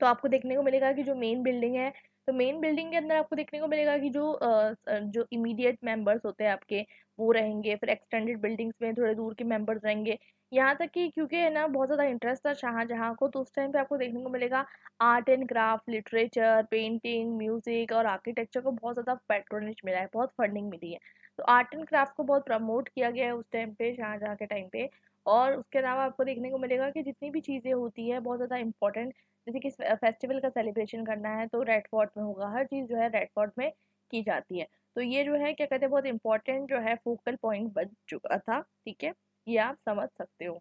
तो आपको देखने को मिलेगा कि जो मेन बिल्डिंग है, तो मेन बिल्डिंग के अंदर आपको देखने को मिलेगा कि जो इमीडिएट मेंबर्स होते हैं आपके, वो रहेंगे। फिर एक्सटेंडेड बिल्डिंग्स में थोड़े दूर के मेंबर्स रहेंगे। यहाँ तक कि क्योंकि है ना बहुत ज़्यादा इंटरेस्ट था शाहजहाँ को, तो उस टाइम पे आपको देखने को मिलेगा art and craft, literature, painting, music और आर्किटेक्चर को बहुत ज़्यादा पैट्रोनेज मिला है, बहुत फंडिंग मिली है। तो आर्ट एंड क्राफ्ट को बहुत प्रमोट किया गया है उस टाइम पे, शाहजहाँ के टाइम पे। और उसके अलावा आपको देखने को मिलेगा कि जितनी भी चीज़ें होती है बहुत ज़्यादा इंपॉर्टेंट, जैसे कि फेस्टिवल का सेलिब्रेशन करना है तो रेड फोर्ट में होगा, हर चीज़ जो है रेड फोर्ट में की जाती है। तो ये जो है क्या कहते हैं, बहुत इंपॉर्टेंट जो है फोकल पॉइंट बन चुका था। ठीक है, ये आप समझ सकते हो।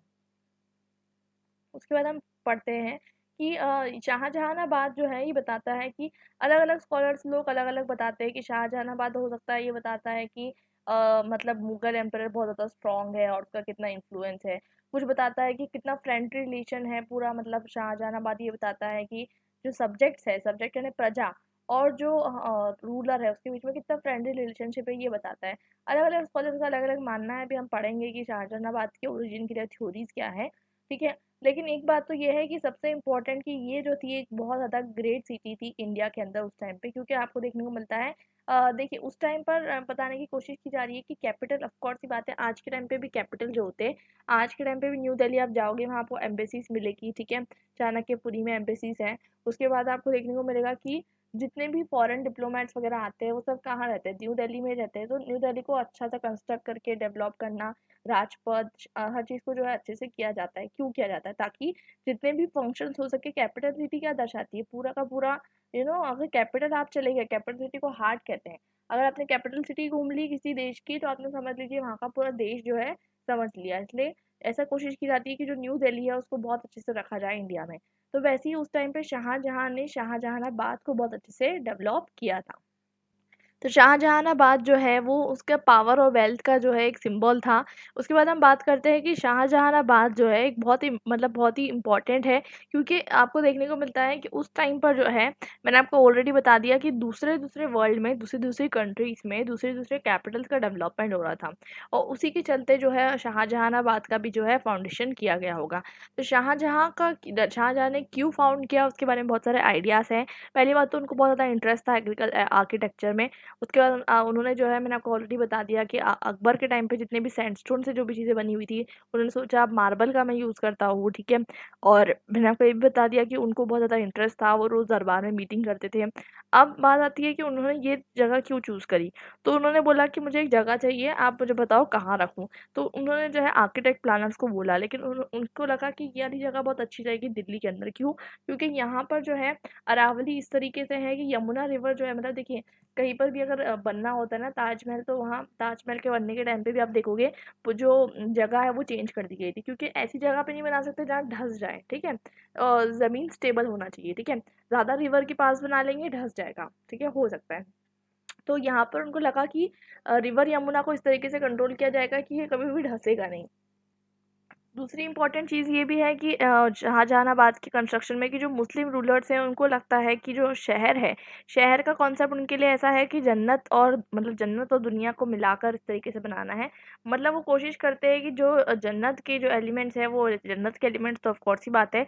उसके बाद हम पढ़ते हैं कि शाहजहानाबाद जो है ये बताता है कि अलग अलग स्कॉलर्स लोग अलग अलग बताते हैं कि शाहजहानाबाद हो सकता है, ये बताता है कि मतलब मुगल एम्परर बहुत ज़्यादा स्ट्रांग है और उसका कितना इन्फ्लुएंस है। कुछ बताता है कि कितना फ्रेंडली रिलेशन है पूरा, मतलब शाहजहानाबाद ये बताता है कि जो सब्जेक्ट्स है, सब्जेक्ट यानी प्रजा, और जो रूलर है उसके बीच में कितना फ्रेंडली रिलेशनशिप है, ये बताता है। अलग अलग स्कॉलर्स का अलग अलग मानना है, अभी हम पढ़ेंगे कि शाहजहानाबाद के ओरिजिन की थ्योरीज क्या है। ठीक है, लेकिन एक बात तो ये है कि सबसे इम्पोर्टेंट कि ये जो थी एक बहुत ज़्यादा ग्रेट सिटी थी इंडिया के अंदर उस टाइम पे, क्योंकि आपको देखने को मिलता है देखिए उस टाइम पर बताने की कोशिश की जा रही है कि कैपिटल, ऑफ कोर्स सी बात है, आज के टाइम पे भी कैपिटल जो होते हैं, आज के टाइम पे भी न्यू दिल्ली आप जाओगे वहाँ आपको एम्बेसीज मिलेगी। ठीक है, चाणक्यपुरी में एम्बेसीज हैं। उसके बाद आपको देखने को मिलेगा कि जितने भी फॉरेन डिप्लोमेट्स वगैरह आते हैं वो सब कहाँ रहते हैं, न्यू दिल्ली में रहते हैं। तो न्यू दिल्ली को अच्छा सा कंस्ट्रक्ट करके डेवलप करना, राजपथ, हर चीज़ को जो है अच्छे से किया जाता है। क्यों किया जाता है? ताकि जितने भी फंक्शंस हो सके। कैपिटल सिटी क्या दर्शाती है, पूरा का पूरा अगर कैपिटल आप चले गए, कैपिटल सिटी को हार्ट कहते हैं। अगर आपने कैपिटल सिटी घूम ली किसी देश की, तो आपने समझ लीजिए वहाँ का पूरा देश जो है समझ लिया। इसलिए ऐसा कोशिश की जाती है कि जो न्यू दिल्ली है उसको बहुत अच्छे से रखा जाए इंडिया में। तो वैसे ही उस टाइम पे शाहजहाँ ने शाहजहानाबाद को बहुत अच्छे से डेवलप किया था। तो शाहजहानाबाद जो है वो उसका पावर और वेल्थ का जो है एक सिंबल था। उसके बाद हम बात करते हैं कि शाहजहानाबाद जो है एक बहुत ही मतलब बहुत ही इम्पोर्टेंट है, क्योंकि आपको देखने को मिलता है कि उस टाइम पर जो है, मैंने आपको ऑलरेडी बता दिया कि दूसरे दूसरे वर्ल्ड में, दूसरी दूसरी कंट्रीज में दूसरे दूसरे कैपिटल्स का डेवलपमेंट हो रहा था, और उसी के चलते जो है शाहजहानाबाद का भी जो है फाउंडेशन किया गया होगा। तो शाहजहाँ ने क्यों फाउंड किया उसके बारे में बहुत सारे आइडियाज़ हैं। पहली बात तो उनको बहुत ज़्यादा इंटरेस्ट था एग्रीकल आर्किटेक्चर में। उसके बाद उन्होंने जो है, मैंने आपको ऑलरेडी बता दिया कि अकबर के टाइम पे जितने भी सैंडस्टोन से जो भी चीज़ें बनी हुई थी, उन्होंने सोचा अब मार्बल का मैं यूज़ करता हूँ। ठीक है, और मैंने आपको ये भी बता दिया कि उनको बहुत ज़्यादा इंटरेस्ट था, वो रोज़ दरबार में मीटिंग करते थे। अब बात आती है कि उन्होंने ये जगह क्यों चूज़ करी। तो उन्होंने बोला कि मुझे एक जगह चाहिए, आप मुझे बताओ कहाँ रखूँ। तो उन्होंने जो है आर्किटेक्ट प्लानर्स को बोला, लेकिन उनको लगा कि ये वाली जगह बहुत अच्छी रहेगी दिल्ली के अंदर। क्यों? क्योंकि यहाँ पर जो है अरावली इस तरीके से है कि यमुना रिवर जो है, मतलब देखिए कहीं पर भी अगर बनना होता है ना ताजमहल, तो वहाँ ताजमहल के बनने के टाइम पे भी आप देखोगे वो जो जगह है वो चेंज कर दी गई थी, क्योंकि ऐसी जगह पे नहीं बना सकते जहाँ धंस जाए। ठीक है, और ज़मीन स्टेबल होना चाहिए। ठीक है, ज़्यादा रिवर के पास बना लेंगे धंस जाएगा। ठीक है, हो सकता है। तो यहाँ पर उनको लगा कि रिवर यमुना को इस तरीके से कंट्रोल किया जाएगा कि ये कभी भी धंसेगा नहीं। दूसरी इम्पोर्टेंट चीज़ ये भी है कि शाहजहानाबाद के कंस्ट्रक्शन में कि जो मुस्लिम रूलर्स हैं उनको लगता है कि जो शहर है, शहर का कॉन्सेप्ट उनके लिए ऐसा है कि जन्नत और मतलब जन्नत और दुनिया को मिलाकर इस तरीके से बनाना है। मतलब वो कोशिश करते हैं कि जो जन्नत के जो एलिमेंट्स हैं, वो जन्नत के एलिमेंट्स तो ऑफ कोर्स ही बात है,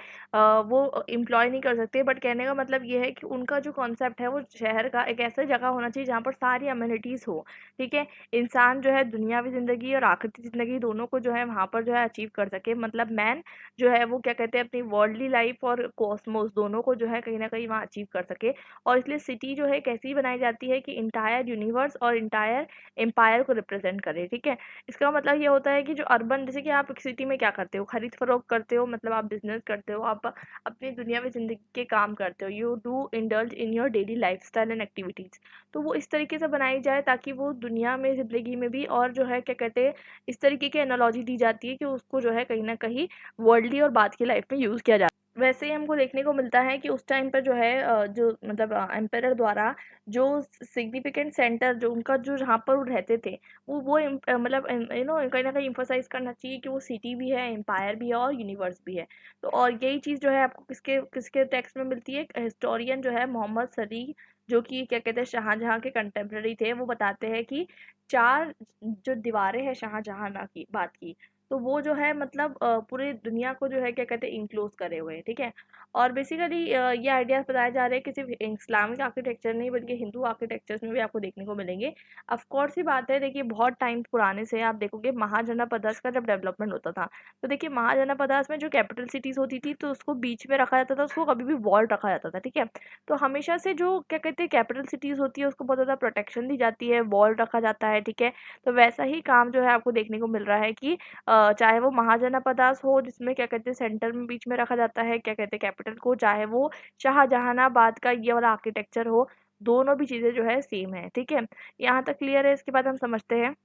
वो एम्प्लॉय नहीं कर सकते, बट कहने का मतलब ये है कि उनका जो कॉन्सेप्ट है वो शहर का एक ऐसा जगह होना चाहिए जहाँ पर सारी अम्यूनिटीज़ हो। ठीक है, इंसान जो है दुनियावी ज़िंदगी और आखिरती ज़िंदगी दोनों को जो है वहाँ पर जो है अचीव कर सके। मतलब मैन जो है वो क्या कहते हैं, अपनी वर्ल्डली लाइफ और कॉस्मोस दोनों को जो है कहीं न कहीं वहाँ अचीव कर सके। और इसलिए सिटी जो है कैसी बनाई जाती है कि एंटायर यूनिवर्स और एंटायर एम्पायर को रिप्रेज़ेंट करे। ठीक है? इसका मतलब ये होता है कि जो अर्बन, जैसे कि आप एक सिटी में क्या करते हो, खरीद-फ़रोख्त करते हो, मतलब आप बिज़नेस करते हो, आप अपनी दुनियावी ज़िंदगी के काम करते हो। You do indulge in your daily lifestyle and activities. तो वो इस तरीके से बनाई जाए ताकि वो दुनिया में ज़िंदगी में भी, और जो है क्या कहते हैं, इस तरीके की एनालॉजी दी जाती है कि उसको जो है कहीं न कहीं वर्ल्डली और बाद की लाइफ में यूज़ किया जा। वैसे ही हमको देखने को मिलता है कि उस टाइम पर जो है जो मतलब एम्परर द्वारा जो सिग्निफिकेंट सेंटर जो उनका जो जहाँ पर वो रहते थे, वो मतलब कहीं न कहीं एम्फसाइज़ करना चाहिए कि वो सिटी भी है, एम्पायर भी है और यूनिवर्स भी है। तो और यही चीज़ जो है आपको किसके किसके टेक्स्ट में मिलती है, हिस्टोरियन जो है मोहम्मद सरी, जो कि क्या कहते हैं शाहजहाँ के कंटेम्पररी थे, वो बताते हैं कि 4 जो दीवारें हैं शाहजहाँ की बात की, तो वो जो है मतलब पूरी दुनिया को जो है क्या कहते हैं इंक्लोज करे हुए है, ठीक है। और बेसिकली ये आइडियाज बताए जा रहे हैं कि सिर्फ इस्लामिक आर्किटेक्चर नहीं बल्कि हिंदू आर्किटेक्चर्स में भी आपको देखने को मिलेंगे। ऑफ कोर्स ही बात है, देखिए बहुत टाइम पुराने से आप देखोगे महाजनपदस का जब डेवलपमेंट होता था, तो देखिए महाजनपदस में जो कैपिटल सिटीज होती थी तो उसको बीच में रखा जाता था, उसको कभी भी वॉल रखा जाता था, ठीक है। तो हमेशा से जो क्या कहते हैं कैपिटल सिटीज होती है उसको बहुत ज़्यादा प्रोटेक्शन दी जाती है, वॉल रखा जाता है, ठीक है। तो वैसा ही काम जो है आपको देखने को मिल रहा है कि चाहे वो महाजनापदास हो जिसमें क्या कहते हैं सेंटर में बीच में रखा जाता है क्या कहते हैं कैपिटल को, चाहे वो शाहजहानाबाद का ये वाला आर्किटेक्चर हो, दोनों भी चीज़ें जो है सेम है, ठीक है। यहाँ तक क्लियर है, इसके बाद हम समझते हैं।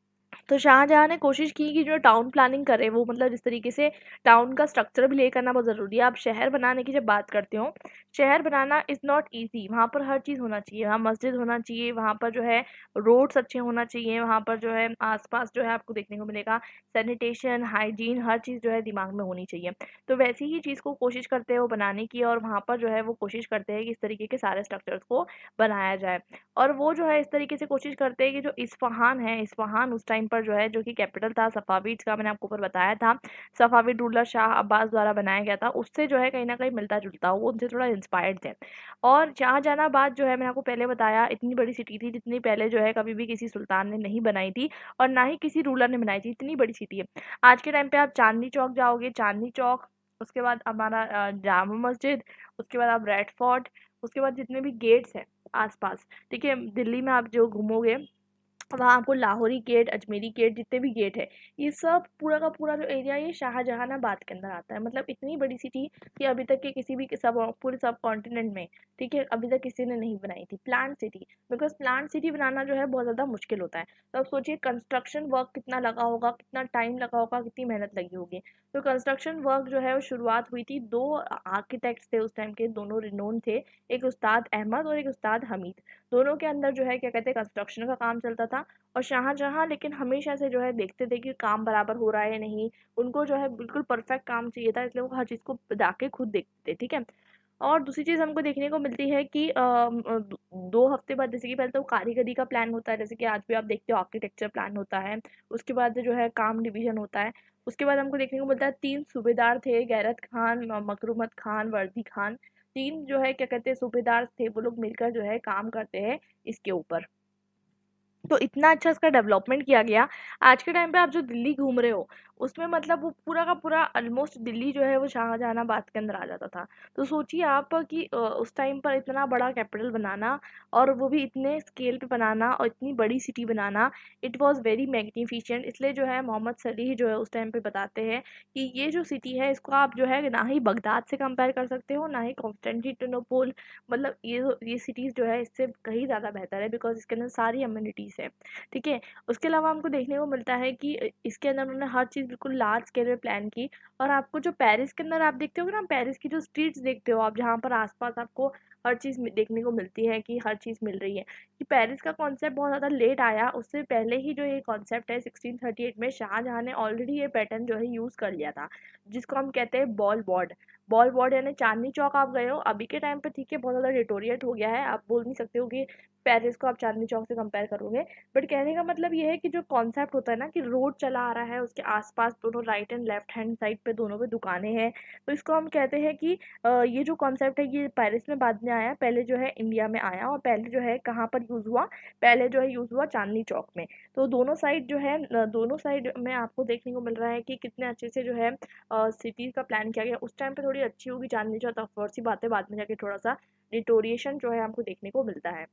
तो शाहजहाँ ने कोशिश की कि जो टाउन प्लानिंग करे वो मतलब जिस तरीके से टाउन का स्ट्रक्चर भी ले करना बहुत ज़रूरी है। आप शहर बनाने की जब बात करते हो, शहर बनाना इज़ नॉट ईज़ी। वहाँ पर हर चीज़ होना चाहिए, वहाँ मस्जिद होना चाहिए, वहाँ पर जो है रोड्स अच्छे होना चाहिए, वहाँ पर जो है आस-पास जो है आपको देखने को मिलेगा सैनिटेशन, हाइजीन हर चीज़ जो है दिमाग में होनी चाहिए। तो वैसी ही चीज़ को कोशिश करते हैं वो बनाने की, और वहाँ पर जो है वो कोशिश करते हैं कि इस तरीके के सारे स्ट्रक्चर्स को बनाया जाए। और वो जो है इस तरीके से कोशिश करते हैं कि जो इस्फ़हान है, इस्फ़हान उस टाइम पर जो है जो कि कैपिटल था सफ़ाविड्स का, मैंने आपको ऊपर बताया था, सफ़ाविद रूलर शाह अब्बास द्वारा बनाया गया था, उससे जो है कहीं न कहीं मिलता-जुलता, वो उनसे थोड़ा इंस्पायर्ड थे। और शाहजहानाबाद जो है मैंने आपको पहले बताया इतनी बड़ी सिटी थी जितनी पहले जो है कभी भी किसी सुल्तान ने नहीं बनाई थी और ना ही किसी रूलर ने बनाई थी, इतनी बड़ी सिटी है। आज के टाइम पे आप चांदनी चौक जाओगे, चांदनी चौक, उसके बाद हमारा जामा मस्जिद, उसके बाद आप रेड फोर्ट, उसके बाद जितने भी गेट्स हैं आस-पास, ठीक है, दिल्ली में आप जो घूमोगे वहाँ आपको लाहौरी गेट, अजमेरी गेट, जितने भी गेट है, ये सब पूरा का पूरा जो एरिया ये शाहजहानाबाद के अंदर आता है। मतलब इतनी बड़ी सिटी कि अभी तक के किसी भी सब पूरे सब कॉन्टिनेंट में, ठीक है, अभी तक किसी ने नहीं बनाई थी plant city. Because plant city बनाना जो है बहुत ज़्यादा मुश्किल होता है। तो अब सोचिए कंस्ट्रक्शन वर्क कितना लगा होगा, कितना टाइम लगा होगा, कितनी मेहनत लगी होगी। तो कंस्ट्रक्शन वर्क जो है वो शुरुआत हुई थी, दो आर्किटेक्ट्स थे उस टाइम के, दोनों रिनोन थे, एक उस्ताद अहमद और एक उस्ताद हमीद। दोनों के अंदर जो है क्या कहते हैं कंस्ट्रक्शन का काम चलता था। और शाहजहाँ लेकिन हमेशा से जो है देखते थे कि काम बराबर हो रहा है या नहीं, उनको जो है बिल्कुल परफेक्ट काम चाहिए था, इसलिए वो हर चीज़ को जाके खुद देखते थे, ठीक है। और दूसरी चीज़ हमको देखने को मिलती है कि 2 हफ्ते बाद, जैसे कि पहले तो कारीगरी का प्लान होता है, जैसे कि आज भी आप देखते हो आर्किटेक्चर प्लान होता है, उसके बाद जो है काम डिवीज़न होता है, उसके बाद हमको देखने को मिलता है 3 सूबेदार थे, गैरत खान, मकरुमत खान, वर्दी खान, 3 जो है क्या कहते हैं सूबेदार थे, वो लोग मिलकर जो है काम करते हैं इसके ऊपर। तो इतना अच्छा इसका डेवलपमेंट किया गया। आज के टाइम पे आप जो दिल्ली घूम रहे हो, उसमें मतलब वो पूरा का पूरा ऑलमोस्ट दिल्ली जो है वो शाहजहानाबाद के अंदर आ जाता था। तो सोचिए आप कि उस टाइम पर इतना बड़ा कैपिटल बनाना और वो भी इतने स्केल पे बनाना और इतनी बड़ी city banana, it was very magnificent. इसलिए जो है मोहम्मद सलीह जो है उस टाइम पे बताते हैं कि ये जो सिटी है इसको आप जो है ना ही बगदाद से कंपेयर कर सकते हो, ना ही कॉन्स्टेंटिनोपल, मतलब ये सिटीज़ जो है इससे कहीं ज़्यादा बेहतर है बिकॉज़ इसके अंदर सारी अम्यूनिटीज़ हैं, ठीक है। उसके अलावा हमको देखने को मिलता है कि इसके अंदर उन्होंने हर चीज़ बिल्कुल लार्ज स्केल में प्लान की। और आपको जो पेरिस के अंदर आप देखते होगे ना, पेरिस की जो स्ट्रीट्स देखते हो आप, जहाँ पर आस-पास आपको हर चीज़ देखने को मिलती है कि हर चीज़ मिल रही है। कि पेरिस का कॉन्सेप्ट बहुत ज़्यादा लेट आया, उससे पहले ही जो ये कॉन्सेप्ट है 1638 में शाहजहाँ ने ऑलरेडी ये पैटर्न जो है यूज़ कर लिया था, जिसको हम कहते हैं बॉल वॉर्ड। बॉल वॉर्ड यानी चांदनी चौक आप गए हो, अभी के टाइम पे ठीक है बहुत ज़्यादा डिटोरिएट हो गया है, आप बोल नहीं सकते हो कि पेरिस को आप चांदनी चौक से कंपेयर करोगे। बट कहने का मतलब ये है कि जो कॉन्सेप्ट होता है ना कि रोड चला आ रहा है, उसके आस-पास दोनों right and left hand side पे दोनों पे दुकानें हैं, तो इसको हम कहते हैं कि ये जो कॉन्सेप्ट है ये पेरिस में बाद में आया, पहले जो है इंडिया में आया, और पहले जो है कहाँ पर यूज़ हुआ, पहले जो है यूज़ हुआ चांदनी चौक में। तो दोनों साइड जो है दोनों साइड में आपको देखने को मिल रहा है कि कितने अच्छे से जो है सिटीज़ का प्लान किया गया। उस टाइम पे थोड़ी अच्छी होगी चांदनी चौक, ऑफ कोर्स सी बात है, बाद में जाके थोड़ा-सा डिटोरिएशन जो है हमको देखने को मिलता है।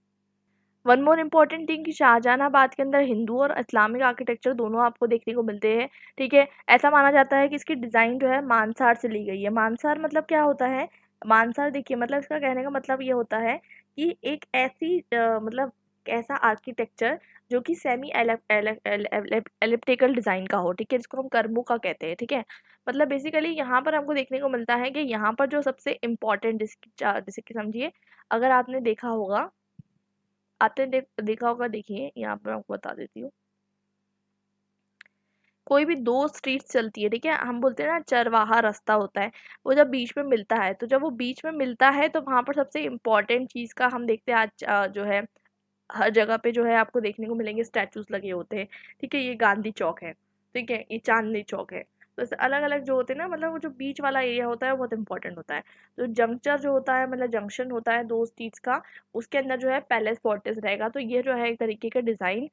वन मोर इम्पॉर्टेंट थिंग कि शाहजहानाबाद के अंदर हिंदू और इस्लामिक आर्किटेक्चर दोनों आपको देखने को मिलते हैं, ठीक है। ऐसा माना जाता है कि इसकी डिज़ाइन जो है मानसार से ली गई है। मानसार मतलब क्या होता है? मानसार देखिए, मतलब इसका कहने का मतलब ये होता है कि एक ऐसी मतलब ऐसा आर्किटेक्चर जो कि सेमी एलिप्टिकल डिज़ाइन का हो, ठीक है, जिसको हम कर्मुका कहते हैं, ठीक है। मतलब बेसिकली यहाँ पर हमको देखने को मिलता है कि यहाँ पर जो सबसे इम्पोर्टेंट जैसे कि समझिए, अगर आपने देखा होगा, आपने देखा होगा, देखिए यहाँ पर आपको बता देती हूँ। कोई भी 2 स्ट्रीट्स चलती है, ठीक है? हम बोलते हैं ना चरवाहा रास्ता होता है, वो जब बीच में मिलता है, तो जब वो बीच में मिलता है तो वहाँ पर सबसे इम्पोर्टेंट चीज़ का हम देखते हैं आज जो है हर जगह पे जो है आपको देखने को मिलेंगे स्टैचूज़ लगे होते हैं, ठीक है? ये गांधी चौक है, ठीक है? ये चांदनी चौक है। तो ऐसे अलग अलग जो होते हैं ना, मतलब वो जो बीच वाला एरिया होता है वो बहुत इंपॉर्टेंट होता है। तो जंक्चर जो होता है, मतलब जंक्शन होता है दो स्ट्रीट्स का, उसके अंदर जो है पैलेस फोर्टिस रहेगा। तो ये जो है एक तरीके का डिज़ाइन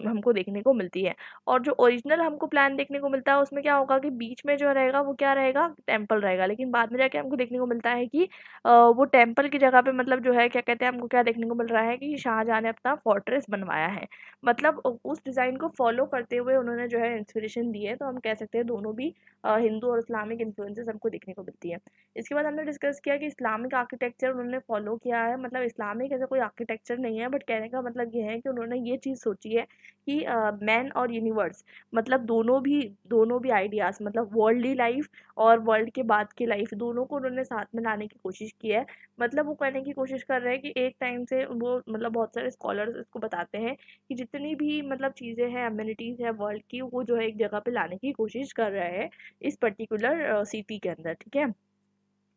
हमको देखने को मिलती है। और जो ओरिजिनल हमको प्लान देखने को मिलता है उसमें क्या होगा कि बीच में जो रहेगा वो क्या रहेगा, टेम्पल रहेगा। लेकिन बाद में जाके हमको देखने को मिलता है कि वो टेम्पल की जगह पे मतलब जो है क्या कहते हैं, हमको क्या देखने को मिल रहा है कि शाहजहाँ ने अपना फोर्ट्रेस बनवाया है। मतलब उस डिज़ाइन को फॉलो करते हुए उन्होंने जो है इंस्पिरेशन दी है। तो हम कह सकते हैं दोनों भी हिंदू और इस्लामिक इन्फ्लुएंसेस हमको देखने को मिलती है। इसके बाद हमने डिस्कस किया कि इस्लामिक आर्किटेक्चर उन्होंने फॉलो किया है। मतलब इस्लामिक ऐसा कोई आर्किटेक्चर नहीं है, बट कहने का मतलब ये है कि उन्होंने ये चीज़ सोची है कि मैन और यूनिवर्स, मतलब दोनों भी आइडियाज़, मतलब वर्ल्डली लाइफ और वर्ल्ड के बाद की लाइफ, दोनों को उन्होंने साथ में लाने की कोशिश की है। मतलब वो कहने की कोशिश कर रहे हैं कि एक टाइम से वो, मतलब बहुत सारे स्कॉलर्स इसको बताते हैं कि जितनी भी मतलब चीज़ें हैं, अम्यूनिटीज़ है वर्ल्ड की, वो जो है एक जगह पे लाने की कोशिश कर रहे हैं इस पर्टिकुलर सिटी के अंदर, ठीक है।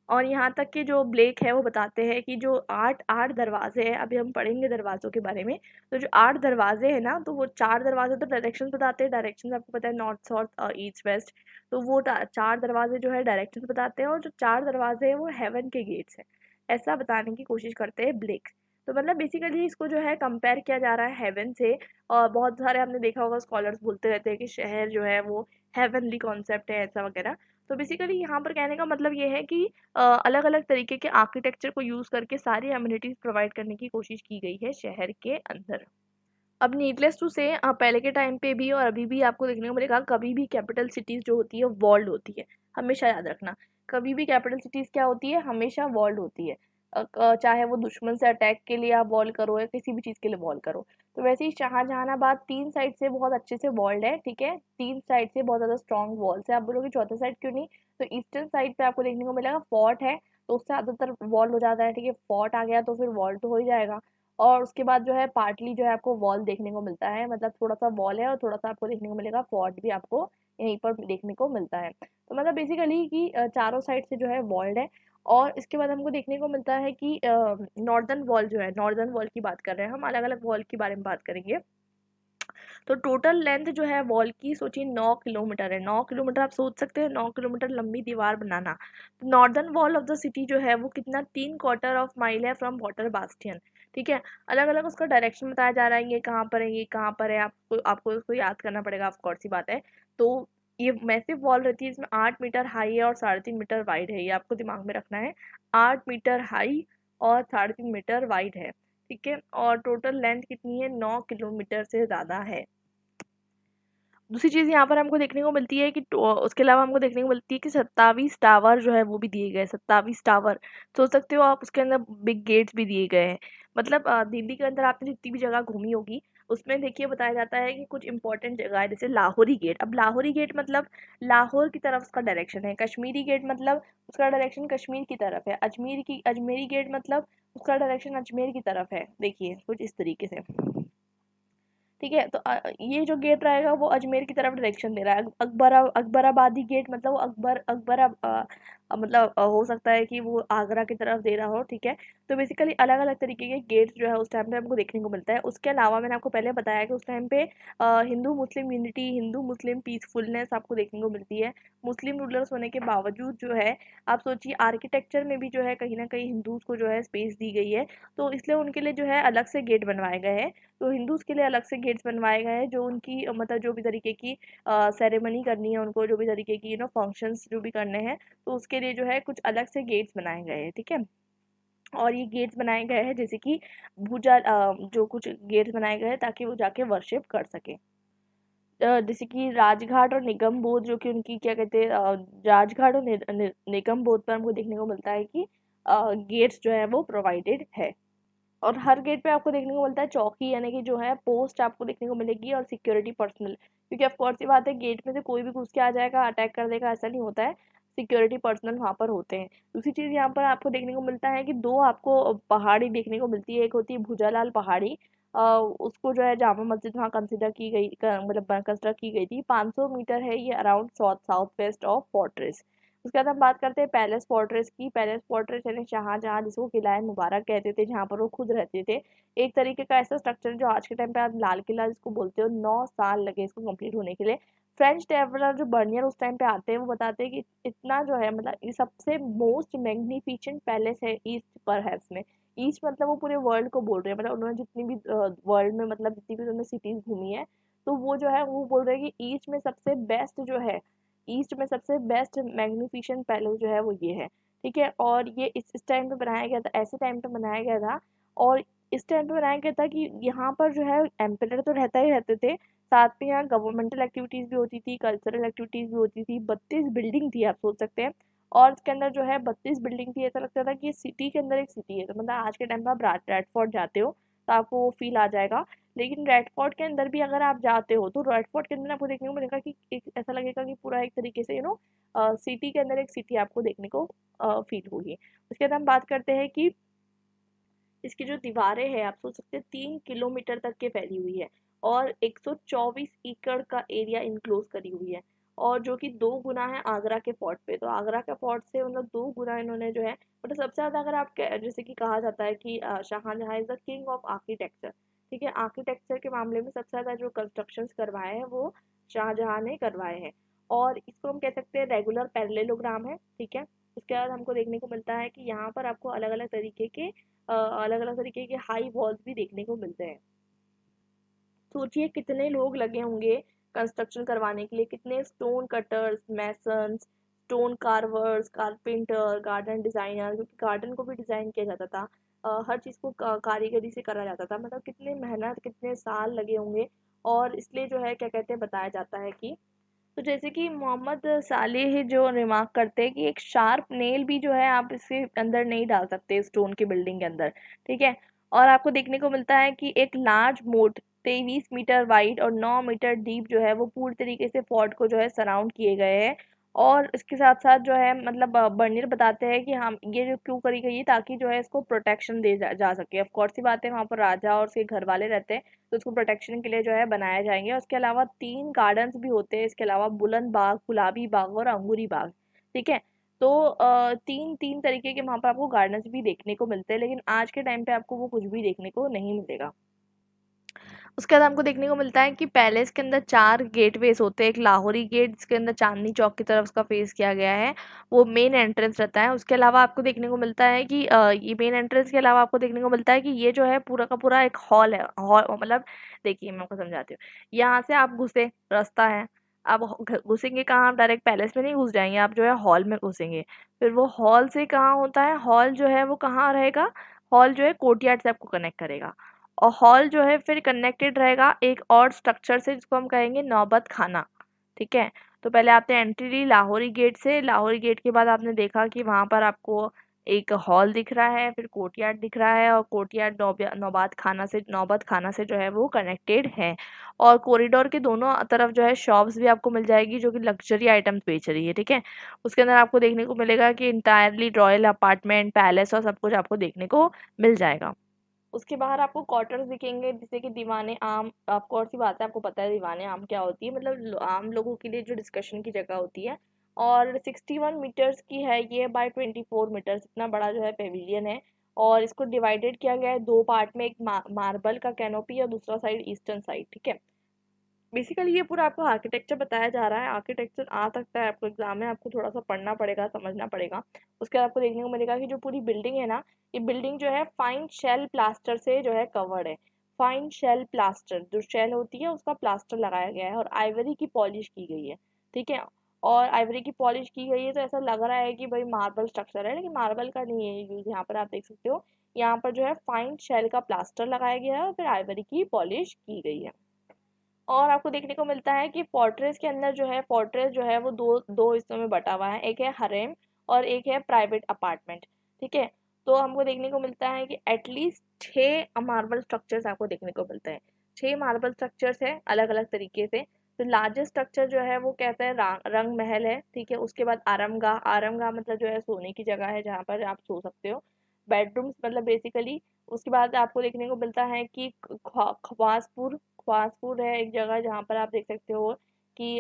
और यहाँ तक कि जो ब्लेक है वो बताते हैं कि जो आठ आठ दरवाजे हैं, अभी हम पढ़ेंगे दरवाज़ों के बारे में। तो जो आठ दरवाजे हैं ना, तो वो चार दरवाजे तो डायरेक्शन बताते हैं, डायरेक्शन आपको पता है नॉर्थ साउथ ईस्ट वेस्ट। तो वो चार दरवाजे जो है डायरेक्शन बताते हैं, और जो चार दरवाजे हैं वो हेवन के गेट्स हैं, ऐसा बताने की कोशिश करते हैं ब्लेक। तो मतलब बेसिकली इसको जो है कंपेयर किया जा रहा है हेवन से। और बहुत सारे हमने देखा होगा स्कॉलर्स बोलते रहते हैं कि शहर जो है वो हेवनली कॉन्सेप्ट है, ऐसा वगैरह। तो बेसिकली यहाँ पर कहने का मतलब ये है कि अलग अलग तरीके के आर्किटेक्चर को यूज़ करके सारी अम्यूनिटीज़ प्रोवाइड करने की कोशिश की गई है शहर के अंदर। अब नीडलेस टू से पहले के टाइम पे भी और अभी भी आपको देखने को मिलेगा, कभी भी कैपिटल सिटीज़ जो होती है वॉल्ड होती है। हमेशा याद रखना, कभी भी कैपिटल सिटीज़ क्या होती है, हमेशा वॉल्ड होती है। चाहे वो दुश्मन से अटैक के लिए आप वॉल करो या किसी भी चीज़ के लिए वॉल करो। तो वैसे ही शाहजहानाबाद 3 साइड से बहुत अच्छे से वॉल्ड है, ठीक है। 3 साइड से बहुत ज़्यादा स्ट्रॉन्ग वॉल्स है। आप बोलोगे चौथा साइड क्यों नहीं? तो ईस्टर्न साइड पे आपको देखने को मिलेगा फोर्ट है, तो उससे ज़्यादातर वॉल हो जाता है, ठीक है। फोर्ट आ गया तो फिर वॉल तो हो ही जाएगा। और उसके बाद जो है पार्टली जो है आपको वॉल देखने को मिलता है, मतलब थोड़ा-सा वॉल है और थोड़ा-सा आपको देखने को मिलेगा फोर्ट भी आपको यहीं पर देखने को मिलता है। तो मतलब बेसिकली कि चारों साइड से जो है वॉल्ड है। और इसके बाद हमको देखने को मिलता है कि नॉर्दर्न वॉल जो है, नॉर्दर्न वॉल की बात कर रहे हैं हम, अलग-अलग वॉल के बारे में बात करेंगे। तो टोटल लेंथ जो है वॉल की सोचिए 9 किलोमीटर है। 9 किलोमीटर आप सोच सकते हैं, 9 किलोमीटर लंबी दीवार बनाना। तो northern wall of the city जो है वो कितना, 3/4 ऑफ माइल है फ्रॉम वाटर बास्टियन, ठीक है। अलग अलग उसका डायरेक्शन बताया जा रहा है, ये कहाँ पर है, ये कहाँ पर है, आपको आपको उसको याद करना पड़ेगा, ऑफ कोर्स सी बात है। तो ये मैसिव वॉल रहती है, इसमें 8 मीटर हाई है और 3.5 मीटर वाइड है, ये आपको दिमाग में रखना है। 8 मीटर हाई और 3.5 मीटर वाइड है, ठीक है। और टोटल लेंथ कितनी है, 9 किलोमीटर से ज़्यादा है। दूसरी चीज़ यहाँ पर हमको देखने को मिलती है कि उसके अलावा हमको देखने को मिलती है कि 27 टावर जो है वो भी दिए गए हैं। 27 टावर सोच सकते हो आप, उसके अंदर बिग गेट्स भी दिए गए हैं। मतलब दिल्ली के अंदर आपने जितनी भी जगह घूमी होगी, उसमें देखिए बताया जाता है कि कुछ इंपॉर्टेंट जगह है, जैसे लाहौरी गेट। अब लाहौरी गेट मतलब लाहौर की तरफ उसका डायरेक्शन है। कश्मीरी गेट मतलब उसका डायरेक्शन कश्मीर की तरफ है। अजमेरी गेट मतलब उसका डायरेक्शन अजमेर की तरफ है। देखिए कुछ इस तरीके से, ठीक है। तो ये जो गेट रहेगा वो अजमेर की तरफ डायरेक्शन दे रहा है। अकबराबादी गेट मतलब वो मतलब हो सकता है कि वो आगरा की तरफ दे रहा हो, ठीक है। तो बेसिकली अलग अलग तरीके के गेट्स जो है उस टाइम पे हमको देखने को मिलता है। उसके अलावा मैंने आपको पहले बताया कि उस टाइम पे हिंदू मुस्लिम यूनिटी, हिंदू मुस्लिम पीसफुलनेस आपको देखने को मिलती है। मुस्लिम रूलर्स होने के बावजूद जो है, आप सोचिए आर्किटेक्चर में भी जो है कहीं ना कहीं हिंदूज को जो है स्पेस दी गई है। तो इसलिए उनके लिए जो है अलग से गेट बनवाए गए हैं। तो हिंदूज़ के लिए अलग से गेट्स बनवाए गए हैं, जो उनकी मतलब जो भी तरीके की सेरेमनी करनी है उनको, जो भी तरीके की फंक्शंस जो भी करने हैं, तो उसके लिए जो है कुछ अलग से गेट्स बनाए गए हैं, ठीक है। और ये गेट्स बनाए गए हैं जैसे कि जो कुछ गेट्स बनाए गए हैं ताकि वो जाके वर्शिप कर सके। जैसे कि राजघाट और निगम बोध, जो कि उनकी क्या कहते हैं, राजघाट और निगम बोध पर हमको देखने को मिलता है कि गेट्स जो है वो प्रोवाइडेड है। और हर गेट पे आपको देखने को मिलता है चौकी, यानी कि जो है पोस्ट आपको देखने को मिलेगी, और सिक्योरिटी पर्सनल, क्योंकि ऑफ कोर्स ये बात है गेट में से कोई भी घुस के आ जाएगा, अटैक कर देगा, ऐसा नहीं होता है। सिक्योरिटी पर्सनल वहाँ पर होते हैं। दूसरी चीज़ यहाँ पर आपको देखने को मिलता है कि दो आपको पहाड़ी देखने को मिलती है। एक होती है भुजालाल पहाड़ी, उसको जो है जामा मस्जिद वहाँ कंसिडर की गई, मतलब कंस्ट्रक्ट की गई थी। 500 मीटर है ये, around south south west of fortress. उसके बाद हम बात करते हैं पैलेस फोर्ट्रेस की। पैलेस फोर्ट्रेस यानी शाहजहाँ, जिसको किला मुबारक कहते थे, जहाँ पर वो खुद रहते थे। एक तरीके का ऐसा स्ट्रक्चर जो आज के टाइम पे आप लाल किला जिसको बोलते हो, 9 साल लगे इसको कंप्लीट होने के लिए। फ्रेंच ट्रेवलर जो बर्नियर उस टाइम पे आते हैं, वो बताते हैं कि इतना जो है, मतलब ये सबसे मोस्ट मैग्निफिसेंट पैलेस है ईस्ट पर है इसमें। ईस्ट मतलब वो पूरे वर्ल्ड को बोल रहे हैं, मतलब उन्होंने जितनी भी वर्ल्ड में, मतलब जितनी भी उन्होंने सिटीज घूमी है, तो वो जो है वो बोल रहे हैं कि ईस्ट में सबसे बेस्ट जो है, ईस्ट में सबसे बेस्ट मैग्निफिसेंट पैलेस जो है वो ये है। ठीक है, और ये इस टाइम पे बनाया गया था, ऐसे टाइम पे बनाया गया था। और इस टाइम पे बनाया गया था कि यहाँ पर जो है एम्परर तो रहता ही रहते थे, साथ में यहाँ गवर्नमेंटल एक्टिविटीज भी होती थी, कल्चरल एक्टिविटीज भी होती थी। 32 बिल्डिंग थी, आप सोच सकते हैं। और इसके अंदर जो है 32 बिल्डिंग थी, ऐसा लगता था कि सिटी के अंदर एक सिटी है। तो मतलब आज के टाइम पे आप रेड फोर्ट जाते हो तो आपको वो फील आ जाएगा। लेकिन रेड फोर्ट के अंदर भी अगर आप जाते हो तो रेड फोर्ट के अंदर आपको देखने को मिलेगा कि एक ऐसा लगेगा कि पूरा एक तरीके से सिटी के अंदर एक सिटी आपको देखने को फील होगी। उसके बाद हम बात करते हैं कि इसकी जो दीवारें हैं, आप सोच सकते हैं 3 किलोमीटर तक के फैली हुई है, और 124 एकड़ का एरिया इनक्लोज करी हुई है, और जो कि 2 गुना है आगरा के फोर्ट पे। तो आगरा के फोर्ट से मतलब 2 गुना इन्होंने जो है, मतलब सबसे ज्यादा अगर आप जैसे कि कहा जाता है कि Shahjahan is the king of architecture. ठीक है, आर्किटेक्चर के मामले में सबसे ज्यादा जो कंस्ट्रक्शन करवाए हैं वो शाहजहां ने करवाए हैं। और इसको हम कह सकते हैं रेगुलर पैरेललोग्राम है। ठीक है, उसके बाद हमको देखने को मिलता है कि यहाँ पर आपको अलग अलग तरीके के हाई वॉल्स भी देखने को मिलते हैं। सोचिए कितने लोग लगे होंगे कंस्ट्रक्शन करवाने के लिए, कितने stone cutters, masons, stone carvers, carpenter, garden designer, क्योंकि गार्डन को भी डिजाइन किया जाता था। हर चीज को कारीगरी से करा जाता था, मतलब कितने मेहनत, कितने साल लगे होंगे। और इसलिए जो है क्या कहते हैं, बताया जाता है कि, तो जैसे कि मोहम्मद सालेह जो रिमार्क करते हैं कि एक शार्प नेल भी जो है आप इसके अंदर नहीं डाल सकते स्टोन की बिल्डिंग के अंदर। ठीक है, और आपको देखने को मिलता है कि एक लार्ज मोट 23 मीटर वाइड और 9 मीटर डीप जो है वो पूरी तरीके से फोर्ट को जो है सराउंड किए गए हैं। और इसके साथ साथ जो है, मतलब बर्नियर बताते हैं कि हम ये जो क्यों करी गई है, ताकि जो है इसको प्रोटेक्शन दे जा सके। ऑफ कोर्स सी बात है, वहाँ पर राजा और उसके घर वाले रहते हैं, तो उसको प्रोटेक्शन के लिए जो है बनाया जाएंगे। और उसके अलावा 3 गार्डन्स भी होते हैं, इसके अलावा बुलंद बाग, गुलाबी बाग और अंगूरी बाग। ठीक है, तो तीन तीन तरीके के वहाँ पर आपको गार्डन्स भी देखने को मिलते हैं, लेकिन आज के टाइम पे आपको वो कुछ भी देखने को नहीं मिलेगा। उसके बाद हमको देखने को मिलता है कि पैलेस के अंदर 4 गेटवेज होते हैं। एक लाहौरी गेट जिसके अंदर चांदनी चौक की तरफ उसका फेस किया गया है, वो मेन एंट्रेंस रहता है। उसके अलावा आपको देखने को मिलता है कि ये मेन एंट्रेंस के अलावा आपको देखने को मिलता है कि ये जो है पूरा का पूरा एक हॉल है। हॉल मतलब, देखिए मैं आपको समझाती हूँ। यहाँ से आप घुसे, रास्ता है, आप घुसेंगे कहाँ, आप डायरेक्ट पैलेस में नहीं घुस जाएंगे, आप जो है हॉल में घुसेंगे। फिर वो हॉल से कहाँ होता है, हॉल जो है वो कहाँ रहेगा, हॉल जो है कोर्टयार्ड से आपको कनेक्ट करेगा। और हॉल जो है फिर कनेक्टेड रहेगा एक और स्ट्रक्चर से, जिसको हम कहेंगे नौबत खाना। ठीक है, तो पहले आपने एंट्री ली लाहौरी गेट से, लाहौरी गेट के बाद आपने देखा कि वहां पर आपको एक हॉल दिख रहा है, फिर कोर्टयार्ड दिख रहा है, और कोर्टयार्ड नौबत खाना से जो है वो कनेक्टेड है। और कॉरिडोर के दोनों तरफ जो है शॉप्स भी आपको मिल जाएगी, जो कि लग्जरी आइटम्स बेच रही है। ठीक है, उसके अंदर आपको देखने को मिलेगा कि इंटायरली रॉयल अपार्टमेंट, पैलेस और सब कुछ आपको देखने को मिल जाएगा। उसके बाहर आपको क्वार्टर्स दिखेंगे, जैसे कि दीवाने आम। आपको और सी बात है, आपको पता है दीवाने आम क्या होती है, मतलब आम लोगों के लिए जो डिस्कशन की जगह होती है। और 61 मीटर्स की है ये, बाय 24 मीटर्स, इतना बड़ा जो है पेविलियन है। और इसको डिवाइडेड किया गया है 2 पार्ट में, एक मार्बल का कैनोपी और दूसरा साइड ईस्टर्न साइड। ठीक है, बेसिकली ये पूरा आपको आर्किटेक्चर बताया जा रहा है। आर्किटेक्चर आ सकता है आपको एग्जाम में, आपको थोड़ा सा पढ़ना पड़ेगा, समझना पड़ेगा। उसके बाद आपको देखने को मिलेगा कि जो पूरी बिल्डिंग है ना, ये बिल्डिंग जो है फाइन शेल प्लास्टर से जो है कवर्ड है। फाइन शेल प्लास्टर, जो शेल होती है उसका प्लास्टर लगाया गया है, और आइवरी की पॉलिश की गई है। ठीक है, और आइवरी की पॉलिश की गई है, तो ऐसा लग रहा है कि भाई मार्बल स्ट्रक्चर है, लेकिन मार्बल का नहीं है यूज। यहाँ पर आप देख सकते हो, यहाँ पर जो है फाइन शेल का प्लास्टर लगाया गया है, और फिर आइवरी की पॉलिश की गई है। और आपको देखने को मिलता है कि फोर्ट्रेस के अंदर जो है, फोर्ट्रेस जो है वो दो दो हिस्सों में बटा हुआ है, एक है हरेम और एक है प्राइवेट अपार्टमेंट। ठीक है, तो हमको देखने को मिलता है कि एटलीस्ट 6 मार्बल स्ट्रक्चर्स आपको देखने को मिलते हैं। 6 मार्बल स्ट्रक्चर्स है अलग अलग तरीके से। तो लार्जेस्ट स्ट्रक्चर जो है वो कहता है रंग महल है। ठीक है, उसके बाद आरामगाह, आरामगाह मतलब जो है सोने की जगह है, जहाँ पर आप सो सकते हो, बेडरूम्स मतलब बेसिकली। उसके बाद आपको देखने को मिलता है कि खवासपुर, ख्वासपुर है एक जगह, जहाँ पर आप देख सकते हो कि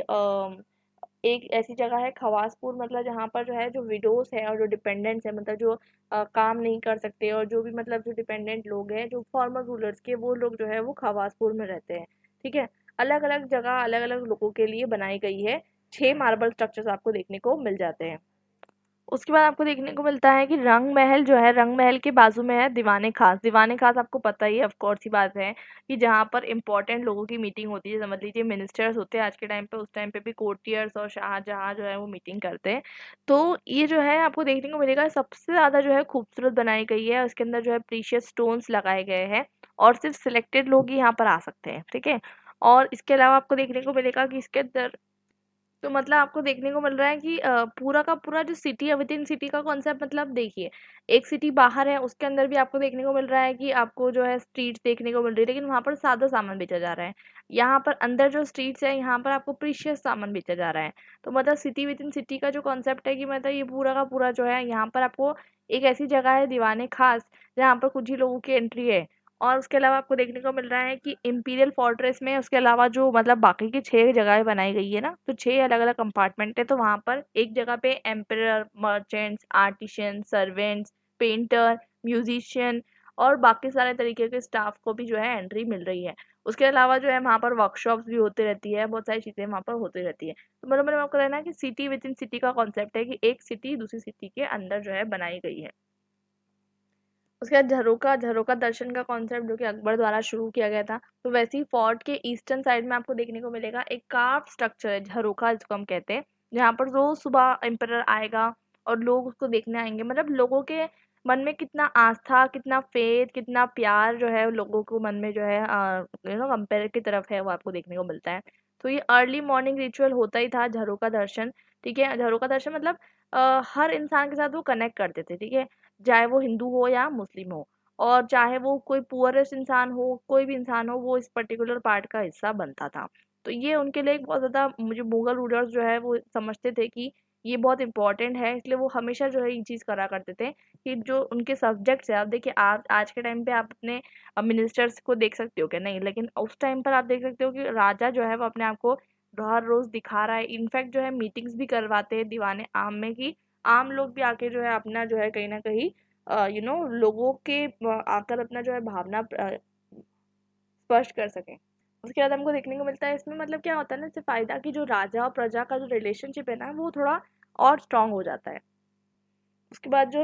एक ऐसी जगह है खवासपुर, मतलब जहाँ पर जो है जो विडोज है और जो डिपेंडेंट्स है, मतलब जो काम नहीं कर सकते और जो भी मतलब जो डिपेंडेंट लोग हैं जो फॉर्मर रूलर्स के, वो लोग जो है वो खवासपुर में रहते हैं। ठीक है, अलग अलग जगह अलग अलग लोगों के लिए बनाई गई है। 6 मार्बल स्ट्रक्चर्स आपको देखने को मिल जाते हैं। उसके बाद आपको देखने को मिलता है कि रंग महल जो है, रंग महल के बाजू में है दीवाने खास। दीवाने खास आपको पता ही है, ऑफ कोर्स ही बात है कि जहाँ पर इंपॉर्टेंट लोगों की मीटिंग होती है, समझ लीजिए मिनिस्टर्स होते हैं आज के टाइम पे, उस टाइम पे भी कोर्टियर्स और शाहजहाँ जो है वो मीटिंग करते हैं। तो ये जो है आपको देखने को मिलेगा सबसे ज़्यादा जो है खूबसूरत बनाई गई है। उसके अंदर जो है प्रीशियस स्टोन्स लगाए गए हैं और सिर्फ सिलेक्टेड लोग ही यहाँ पर आ सकते हैं। ठीक है, और इसके अलावा आपको देखने को मिलेगा कि इसके अंदर तो मतलब आपको देखने को मिल रहा है कि पूरा का पूरा जो सिटी है, विद इन सिटी का कॉन्सेप्ट, मतलब देखिए एक सिटी बाहर है, उसके अंदर भी आपको देखने को मिल रहा है कि आपको जो है स्ट्रीट्स देखने को मिल रही है, लेकिन वहाँ पर सादा सामान बेचा जा रहा है। यहाँ पर अंदर जो स्ट्रीट्स है, यहाँ पर आपको प्रीशियस सामान बेचा जा रहा है। तो मतलब सिटी विद इन सिटी का जो कॉन्सेप्ट है कि मतलब ये पूरा का पूरा जो है, यहाँ पर आपको एक ऐसी जगह है दीवाने खास, जहाँ पर कुछ ही लोगों की एंट्री है। और उसके अलावा आपको देखने को मिल रहा है कि इम्पीरियल फोर्ट्रेस में उसके अलावा जो मतलब बाकी की 6 जगहें बनाई गई है ना, तो 6 अलग अलग कंपार्टमेंट है। तो वहाँ पर एक जगह पे emperor, merchants, artisan, servants, painter, musician और बाकी सारे तरीके के स्टाफ को भी जो है एंट्री मिल रही है। उसके अलावा जो है वहाँ पर वर्कशॉप्स भी होती रहती है, बहुत सारी चीज़ें वहाँ पर होती रहती है। तो मतलब आपको कहना है कि सिटी विद इन सिटी का कॉन्सेप्ट है कि एक सिटी दूसरी सिटी के अंदर जो है बनाई गई है। उसके बाद झरोका, झरोका दर्शन का कॉन्सेप्ट जो कि अकबर द्वारा शुरू किया गया था। तो वैसे ही फोर्ट के ईस्टर्न साइड में आपको देखने को मिलेगा एक कार्व स्ट्रक्चर है, झरोका जिसको हम कहते हैं, जहाँ पर रोज सुबह एम्परर आएगा और लोग उसको देखने आएंगे। मतलब लोगों के मन में कितना आस्था, कितना फेथ, कितना प्यार जो है लोगों को मन में जो है कंपेयर की तरफ है, वो आपको देखने को मिलता है। तो ये अर्ली मॉर्निंग रिचुअल होता ही था झरोका दर्शन। ठीक है, झरोका दर्शन मतलब हर इंसान के साथ वो कनेक्ट करते थे। ठीक है, चाहे वो हिंदू हो या मुस्लिम हो, और चाहे वो कोई पुअरेस्ट इंसान हो, कोई भी इंसान हो, वो इस पर्टिकुलर पार्ट का हिस्सा बनता था। तो ये उनके लिए एक बहुत ज़्यादा, मुझे मुगल रूलर्स जो है वो समझते थे कि ये बहुत इंपॉर्टेंट है, इसलिए वो हमेशा जो है ये चीज़ करा करते थे कि जो उनके सब्जेक्ट्स है, आप देखिए आप आज के टाइम पे आप अपने मिनिस्टर्स को देख सकते हो क्या? नहीं, लेकिन उस टाइम पर आप देख सकते हो कि राजा जो है वो अपने आप को हर रोज दिखा रहा है। इनफैक्ट जो है मीटिंग्स भी करवाते हैं दीवाने आम में कि आम लोग भी आके जो है अपना जो है कहीं ना कहीं लोगों के आकर अपना जो है भावना स्पष्ट कर सकें। उसके बाद हमको देखने को मिलता है इसमें, मतलब क्या होता है ना, इससे फायदा कि जो राजा और प्रजा का जो रिलेशनशिप है ना, वो थोड़ा और स्ट्रांग हो जाता है। उसके बाद जो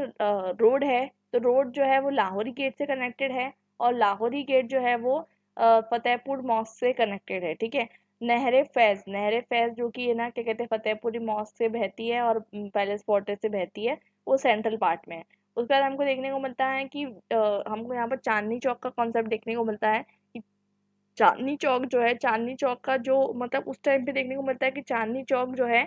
रोड है, तो रोड जो है वो लाहौरी गेट से कनेक्टेड है, और लाहौरी गेट जो है वो फतेहपुर मॉस्क से कनेक्टेड है। ठीक है, नहरे फैज, नहरे फैज जो कि है ना क्या कहते हैं, फतेहपुरी मॉस्क से बहती है और पैलेस फोर्ट्रेस से बहती है, वो सेंट्रल पार्ट में है। उसके बाद हमको देखने को मिलता है कि हमको यहाँ पर चांदनी चौक का कॉन्सेप्ट देखने को मिलता है कि चांदनी चौक जो है, चांदनी चौक का जो मतलब उस टाइम पे देखने को मिलता है कि चांदनी चौक जो है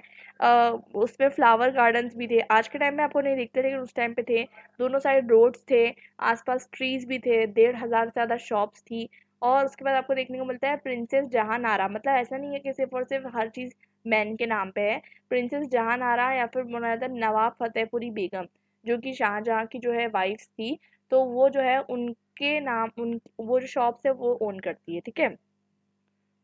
उसमें फ्लावर गार्डन्स भी थे। आज के टाइम में आपको नहीं दिखते, लेकिन उस टाइम पे थे। दोनों साइड रोड्स थे, आसपास ट्रीज भी थे, 1,500 से ज़्यादा शॉप्स थी। और उसके बाद आपको देखने को मिलता है प्रिंसेस जहां आरा, मतलब ऐसा नहीं है कि सिर्फ और सिर्फ हर चीज़ मैन के नाम पे है। प्रिंसेस जहां आरा या फिर बोला जाता है नवाब फतेहपुरी बेगम, जो कि शाहजहाँ की जो है वाइफ थी, तो वो जो है उनके नाम, उन वो जो शॉप्स है वो ओन करती है। ठीक है,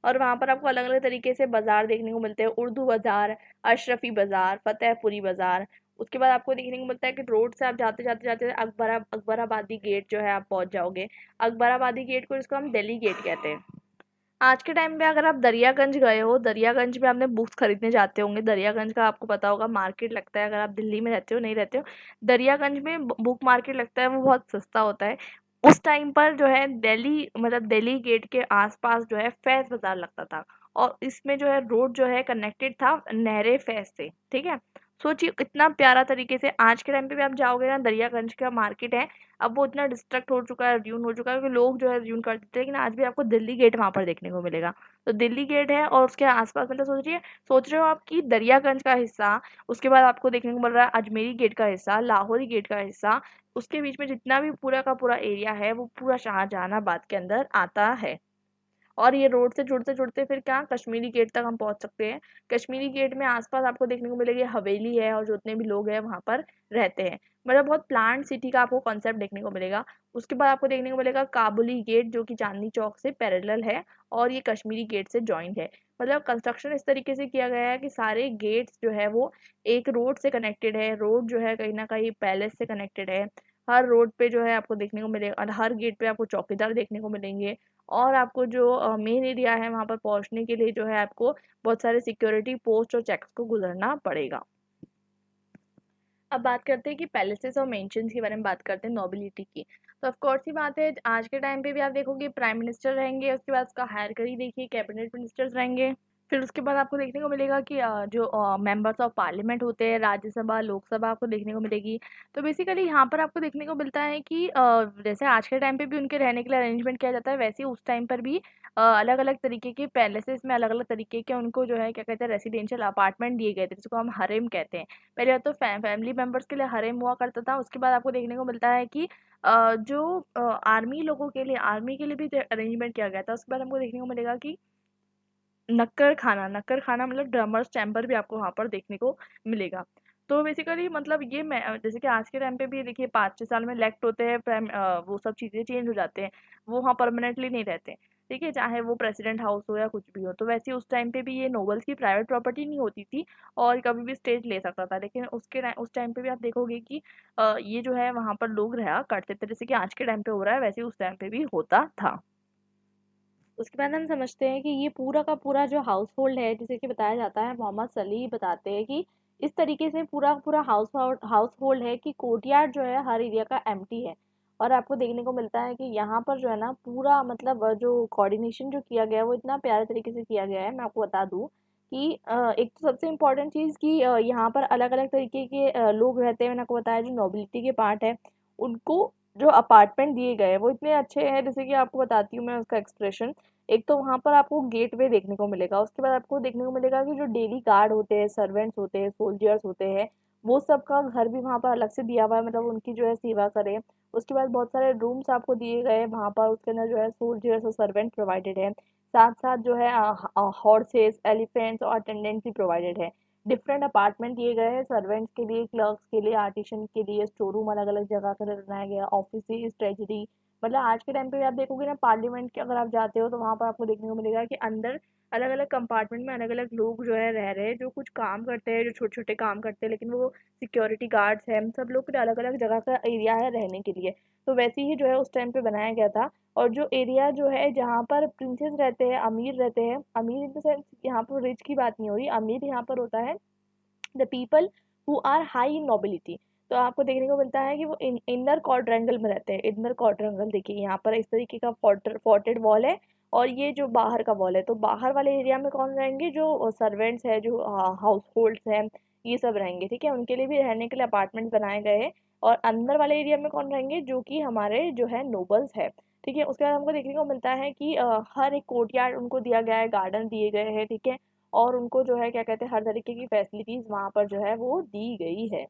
और वहाँ पर आपको अलग अलग तरीके से बाजार देखने को मिलते हैं, उर्दू बाजार, अशरफी बाजार, फतेहपुरी बाजार। उसके बाद आपको देखने को मिलता है कि रोड से आप जाते जाते जाते अकबराबादी गेट जो है आप पहुंच जाओगे। अकबराबादी गेट को, जिसको हम दिल्ली गेट कहते हैं। आज के टाइम पे अगर आप दरियागंज गए हो, दरियागंज में आपने बुक्स खरीदने जाते होंगे, दरियागंज का आपको पता होगा मार्केट लगता है, अगर आप दिल्ली में रहते हो, नहीं रहते हो, दरियागंज में बुक मार्केट लगता है, वो बहुत सस्ता होता है। उस टाइम पर जो है दिल्ली, मतलब दिल्ली गेट के आसपास जो है फैज बाजार लगता था, और इसमें जो है रोड जो है कनेक्टेड था नहरे फैज से। ठीक है, सोचिए कितना प्यारा तरीके से। आज के टाइम पे भी आप जाओगे ना, दरियागंज का मार्केट है, अब वो इतना डिस्ट्रक्ट हो चुका है, र्यून हो चुका है, क्योंकि लोग जो है र्यून कर देते हैं, लेकिन आज भी आपको दिल्ली गेट वहां पर देखने को मिलेगा। तो दिल्ली गेट है और उसके आसपास, मतलब सोच रहे हो आप कि दरियागंज का हिस्सा, उसके बाद आपको देखने को मिल रहा है अजमेरी गेट का हिस्सा, लाहौरी गेट का हिस्सा, उसके बीच में जितना भी पूरा का पूरा एरिया है वो पूरा शाहजहानाबाद के अंदर आता है। और ये रोड से जुड़ते जुड़ते फिर क्या, कश्मीरी गेट तक हम पहुंच सकते हैं। कश्मीरी गेट में आसपास आपको देखने को मिलेगी हवेली है, और जितने भी लोग हैं वहां पर रहते हैं। मतलब बहुत प्लांट सिटी का आपको कॉन्सेप्ट देखने को मिलेगा। उसके बाद आपको देखने को मिलेगा काबुली गेट, जो कि चांदनी चौक से पैरेलल है और ये कश्मीरी गेट से ज्वाइंट है। मतलब कंस्ट्रक्शन इस तरीके से किया गया है कि सारे गेट्स जो है वो एक रोड से कनेक्टेड है, रोड जो है कहीं ना कहीं पैलेस से कनेक्टेड है। हर रोड पे जो है आपको देखने को मिलेगा, और हर गेट पे आपको चौकीदार देखने को मिलेंगे। और आपको जो मेन एरिया है वहां पर पहुंचने के लिए जो है आपको बहुत सारे सिक्योरिटी पोस्ट और चेक्स को गुजरना पड़ेगा। अब बात करते हैं कि पैलेसेस और मेंशंस के बारे में बात करते हैं, नोबिलिटी की। तो ऑफ कोर्स ही बात है, आज के टाइम पे भी आप देखोगे प्राइम मिनिस्टर रहेंगे, उसके बाद उसका हायरकी देखिए कैबिनेट मिनिस्टर्स रहेंगे। फिर उसके बाद आपको देखने को मिलेगा कि जो मेंबर्स ऑफ पार्लियामेंट होते हैं, राज्यसभा लोकसभा आपको देखने को मिलेगी। तो बेसिकली यहाँ पर आपको देखने को मिलता है कि जैसे आज के टाइम पे भी उनके रहने के लिए अरेंजमेंट किया जाता है, वैसे ही उस टाइम पर भी अलग अलग तरीके के पैलेसेस में अलग अलग तरीके के उनको जो है क्या कहते हैं रेसिडेंशियल अपार्टमेंट दिए गए थे, जिसको हम हरेम कहते हैं। पहले तो फैमिली मेंबर्स के लिए हरेम हुआ करता था, उसके बाद आपको देखने को मिलता है कि जो आर्मी लोगों के लिए, आर्मी के लिए भी अरेंजमेंट किया गया था। उसके बाद हमको देखने को मिलेगा कि नक्कर खाना मतलब ड्रमर्स चैम्बर भी आपको वहाँ पर देखने को मिलेगा। तो बेसिकली मतलब ये मैं जैसे कि आज के टाइम पे भी देखिए 5-6 साल में इलेक्ट होते हैं वो सब चीज़ें चेंज हो जाते हैं, वो वहाँ परमानेंटली नहीं रहते हैं। ठीक है, चाहे वो प्रेसिडेंट हाउस हो या कुछ भी हो। तो वैसे ही उस टाइम पे भी ये नोबल्स की प्राइवेट प्रॉपर्टी नहीं होती थी और कभी भी स्टेज ले सकता था, लेकिन उस टाइम पे भी आप देखोगे कि ये जो है वहाँ पर लोग रहा करते थे, जैसे कि आज के टाइम पे हो रहा है वैसे ही उस टाइम पे भी होता था। उसके बाद हम समझते हैं कि ये पूरा का पूरा जो हाउस होल्ड है, जिसे कि बताया जाता है, मोहम्मद सली बताते हैं कि इस तरीके से पूरा पूरा हाउस होल्ड है कि कोर्टयार्ड जो है हर एरिया का एम्प्टी है। और आपको देखने को मिलता है कि यहाँ पर जो है ना पूरा मतलब जो कोऑर्डिनेशन जो किया गया है वो इतना प्यारे तरीके से किया गया है। मैं आपको बता दूं कि एक तो सबसे इम्पोर्टेंट चीज़ कि यहाँ पर अलग अलग तरीके के लोग रहते हैं। मैंने आपको बताया जो नोबिलिटी के पार्ट है उनको जो अपार्टमेंट दिए गए हैं वो इतने अच्छे हैं, जैसे कि आपको बताती हूँ मैं उसका एक्सप्रेशन। एक तो वहाँ पर आपको गेटवे देखने को मिलेगा, उसके बाद आपको देखने को मिलेगा कि जो डेली गार्ड होते हैं, सर्वेंट्स होते हैं, सोल्जर्स होते हैं, वो सबका घर भी वहाँ पर अलग से दिया हुआ है, मतलब उनकी जो है सेवा करें। उसके बाद बहुत सारे रूम्स आपको दिए गए हैं वहाँ पर, उसके अंदर जो है सोल्जर्स और सर्वेंट प्रोवाइडेड है। साथ साथ जो है हॉर्सेस, एलिफेंट्स और अटेंडेंट्स भी प्रोवाइडेड है। डिफरेंट अपार्टमेंट दिए गए हैं सर्वेंट्स के लिए, क्लर्क्स के लिए, आर्टिशन के लिए, स्टोर रूम अलग अलग जगह का बनाया गया, ऑफिस, ट्रेजरी। मतलब आज के टाइम पे आप देखोगे ना पार्लियामेंट के अगर आप जाते हो तो वहाँ पर आपको देखने को मिलेगा कि अंदर अलग अलग कंपार्टमेंट में अलग अलग लोग जो है रह रहे हैं, जो कुछ काम करते हैं, जो छोटे छोटे काम करते हैं, लेकिन वो सिक्योरिटी गार्ड्स हैं। सब लोग के लिए अलग अलग जगह का एरिया है रहने के लिए। तो वैसे ही जो है उस टाइम पे बनाया गया था। और जो एरिया जो है जहाँ पर प्रिंसेस रहते हैं, अमीर रहते हैं, अमीर इन द सेंस यहाँ पर रिच की बात नहीं हो रही, अमीर यहाँ पर होता है the people who are high in nobility. तो आपको देखने को मिलता है कि वो इनर क्वाड्रेंगल में रहते हैं। इनर क्वाड्रेंगल देखिए यहाँ पर इस तरीके का फोर्टेड वॉल है, और ये जो बाहर का वॉल है, तो बाहर वाले एरिया में कौन रहेंगे, जो सर्वेंट्स है, जो हाउस होल्ड्स हैं, ये सब रहेंगे। ठीक है, उनके लिए भी रहने के लिए अपार्टमेंट बनाए गए हैं। और अंदर वाले एरिया में कौन रहेंगे, जो कि हमारे जो है नोबल्स है। ठीक है, उसके बाद हमको देखने को मिलता है कि हर एक कोर्टयार्ड उनको दिया गया है, गार्डन दिए गए हैं। ठीक है, और उनको जो है क्या कहते हैं हर तरीके की फैसिलिटीज वहाँ पर जो है वो दी गई है।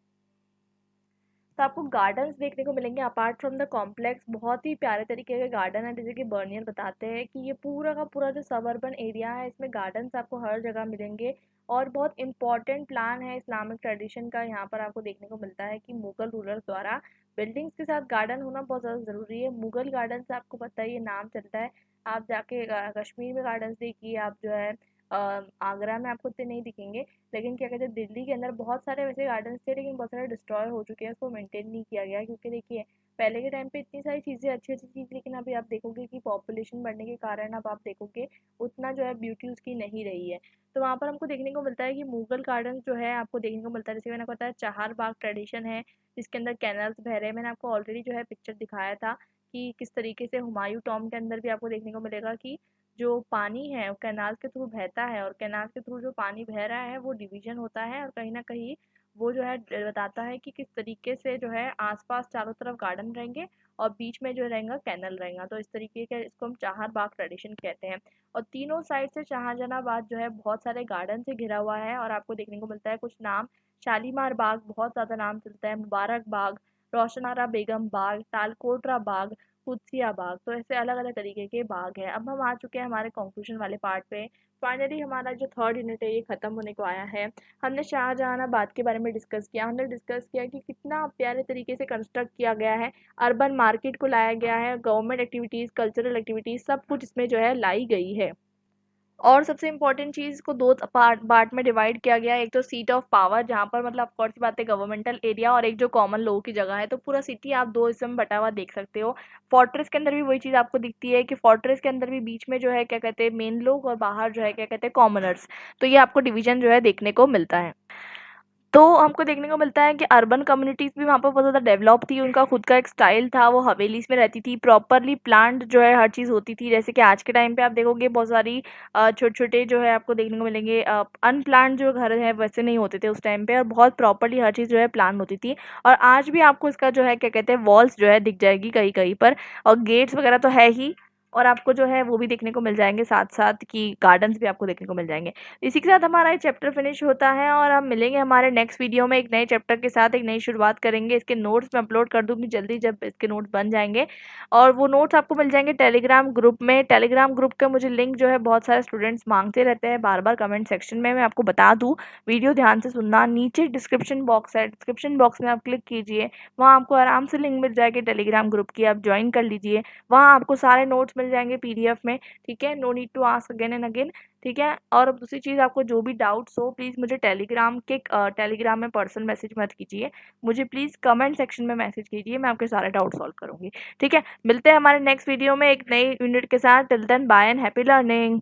तो आपको गार्डन्स देखने को मिलेंगे अपार्ट फ्रॉम द कॉम्प्लेक्स। बहुत ही प्यारे तरीके के गार्डन है, जैसे कि बर्नियर बताते हैं कि ये पूरा का पूरा जो सबअर्बन एरिया है इसमें गार्डन्स आपको हर जगह मिलेंगे। और बहुत इंपॉर्टेंट प्लान है इस्लामिक ट्रेडिशन का, यहाँ पर आपको देखने को मिलता है कि मुगल रूलर्स द्वारा बिल्डिंग्स के साथ गार्डन होना बहुत ज़्यादा ज़रूरी है। मुगल गार्डन से आपको पता है ये नाम चलता है। आप जाके कश्मीर में गार्डन्स देखिए, आप जो है आगरा में आपको इतने नहीं दिखेंगे, लेकिन क्या कहते हैं दिल्ली के अंदर बहुत सारे वैसे गार्डन्स थे, लेकिन बहुत सारे डिस्ट्रॉय हो चुके हैं, उसको मेंटेन नहीं किया गया। क्योंकि देखिए पहले के टाइम पे इतनी सारी चीज़ें अच्छी अच्छी चीज़, लेकिन अभी आप देखोगे कि पॉपुलेशन बढ़ने के कारण अब आप देखोगे उतना जो है ब्यूटी उसकी नहीं रही है। तो वहाँ पर हमको देखने को मिलता है कि मुगल गार्डन जो है आपको देखने को मिलता है, जैसे मैंने आपको बताया चार बाग ट्रेडिशन है जिसके अंदर कैनल्स बह रहे हैं। मैंने आपको ऑलरेडी जो है पिक्चर दिखाया था कि किस तरीके से हुमायूं टॉम के अंदर भी आपको देखने को मिलेगा कि जो पानी है वो कैनाल के थ्रू बहता है, और कैनाल के थ्रू जो पानी बह रहा है वो डिवीजन होता है, और कहीं ना कहीं वो जो है बताता है कि किस तरीके से जो है आसपास चारों तरफ गार्डन रहेंगे और बीच में जो रहेगा कैनल रहेगा। तो इस तरीके का इसको हम चार बाग ट्रेडिशन कहते हैं। और तीनों साइड से शाहजहानाबाद जो है बहुत सारे गार्डन से घिरा हुआ है, और आपको देखने को मिलता है कुछ नाम, शालीमार बाग बहुत ज़्यादा नाम चलता है, मुबारक बाग, रोशनारा बेगम बाग, तालकोटरा बाग, कुत्सिया बाग। तो ऐसे अलग अलग तरीके के बाग हैं। अब हम आ चुके हैं हमारे कंक्लूजन वाले पार्ट पे। फाइनली हमारा जो थर्ड यूनिट है ये खत्म होने को आया है। हमने शाहजहानाबाद के बारे में डिस्कस किया, हमने डिस्कस किया कि कितना प्यारे तरीके से कंस्ट्रक्ट किया गया है, अर्बन मार्केट को लाया गया है, गवर्नमेंट एक्टिविटीज़, कल्चरल एक्टिविटीज़ सब कुछ इसमें जो है लाई गई है। और सबसे इम्पोर्टेंट चीज़ को दो पार्ट में डिवाइड किया गया है। एक तो सीट ऑफ पावर, जहाँ पर मतलब कौन सी बात है गवर्नमेंटल एरिया, और एक जो कॉमन लोगों की जगह है। तो पूरा सिटी आप दो हिस्सों में बटा हुआ देख सकते हो। फोर्ट्रेस के अंदर भी वही चीज़ आपको दिखती है कि फोर्ट्रेस के अंदर भी बीच में जो है क्या कहते हैं मेन लोग, और बाहर जो है क्या कहते हैं कॉमनर्स। तो ये आपको डिवीजन जो है देखने को मिलता है। तो हमको देखने को मिलता है कि अर्बन कम्युनिटीज़ भी वहाँ पर बहुत ज़्यादा डेवलप थी, उनका खुद का एक स्टाइल था, वो हवेलीज़ में रहती थी, प्रॉपरली प्लान्ड जो है हर चीज़ होती थी। जैसे कि आज के टाइम पे आप देखोगे बहुत सारी छोटे-छोटे जो है आपको देखने को मिलेंगे अनप्लान्ड जो घर हैं वैसे नहीं होते थे उस टाइम पे, और बहुत प्रॉपरली हर चीज़ जो है प्लान होती थी। और आज भी आपको इसका जो है क्या कहते हैं वॉल्स जो है दिख जाएगी कहीं-कहीं पर, और गेट्स वगैरह तो है ही, और आपको जो है वो भी देखने को मिल जाएँगे, साथ-साथ कि गार्डन्स भी आपको देखने को मिल जाएँगे। इसी के साथ हमारा ये चैप्टर फिनिश होता है, और हम मिलेंगे हमारे नेक्स्ट वीडियो में एक नए चैप्टर के साथ, एक नई शुरुआत करेंगे। इसके नोट्स मैं अपलोड कर दूँगी जल्दी, जब इसके नोट्स बन जाएँगे, और वो नोट्स आपको मिल जाएँगे टेलीग्राम ग्रुप में। टेलीग्राम ग्रुप का मुझे लिंक जो है बहुत सारे स्टूडेंट्स माँगते रहते हैं बार-बार कमेंट सेक्शन में। मैं आपको बता दूँ, वीडियो ध्यान से सुनना, नीचे डिस्क्रिप्शन बॉक्स है, डिस्क्रिप्शन बॉक्स में आप क्लिक कीजिए, वहाँ आपको आराम से लिंक मिल जाएगी टेलीग्राम ग्रुप की, आप जॉइन कर लीजिए। वहाँ आपको सारे नोट्स मिल जाएँगे पीडीएफ में, ठीक है? No need to ask again and again, ठीक है? और अब दूसरी चीज़, आपको जो भी डाउट्स हो प्लीज़ मुझे टेलीग्राम में पर्सनल मैसेज मत कीजिए, मुझे प्लीज़ कमेंट सेक्शन में मैसेज कीजिए, मैं आपके सारे डाउट सॉल्व करूँगी, ठीक है? मिलते हैं हमारे नेक्स्ट वीडियो में एक नई यूनिट के साथ। Till then bye and happy learning.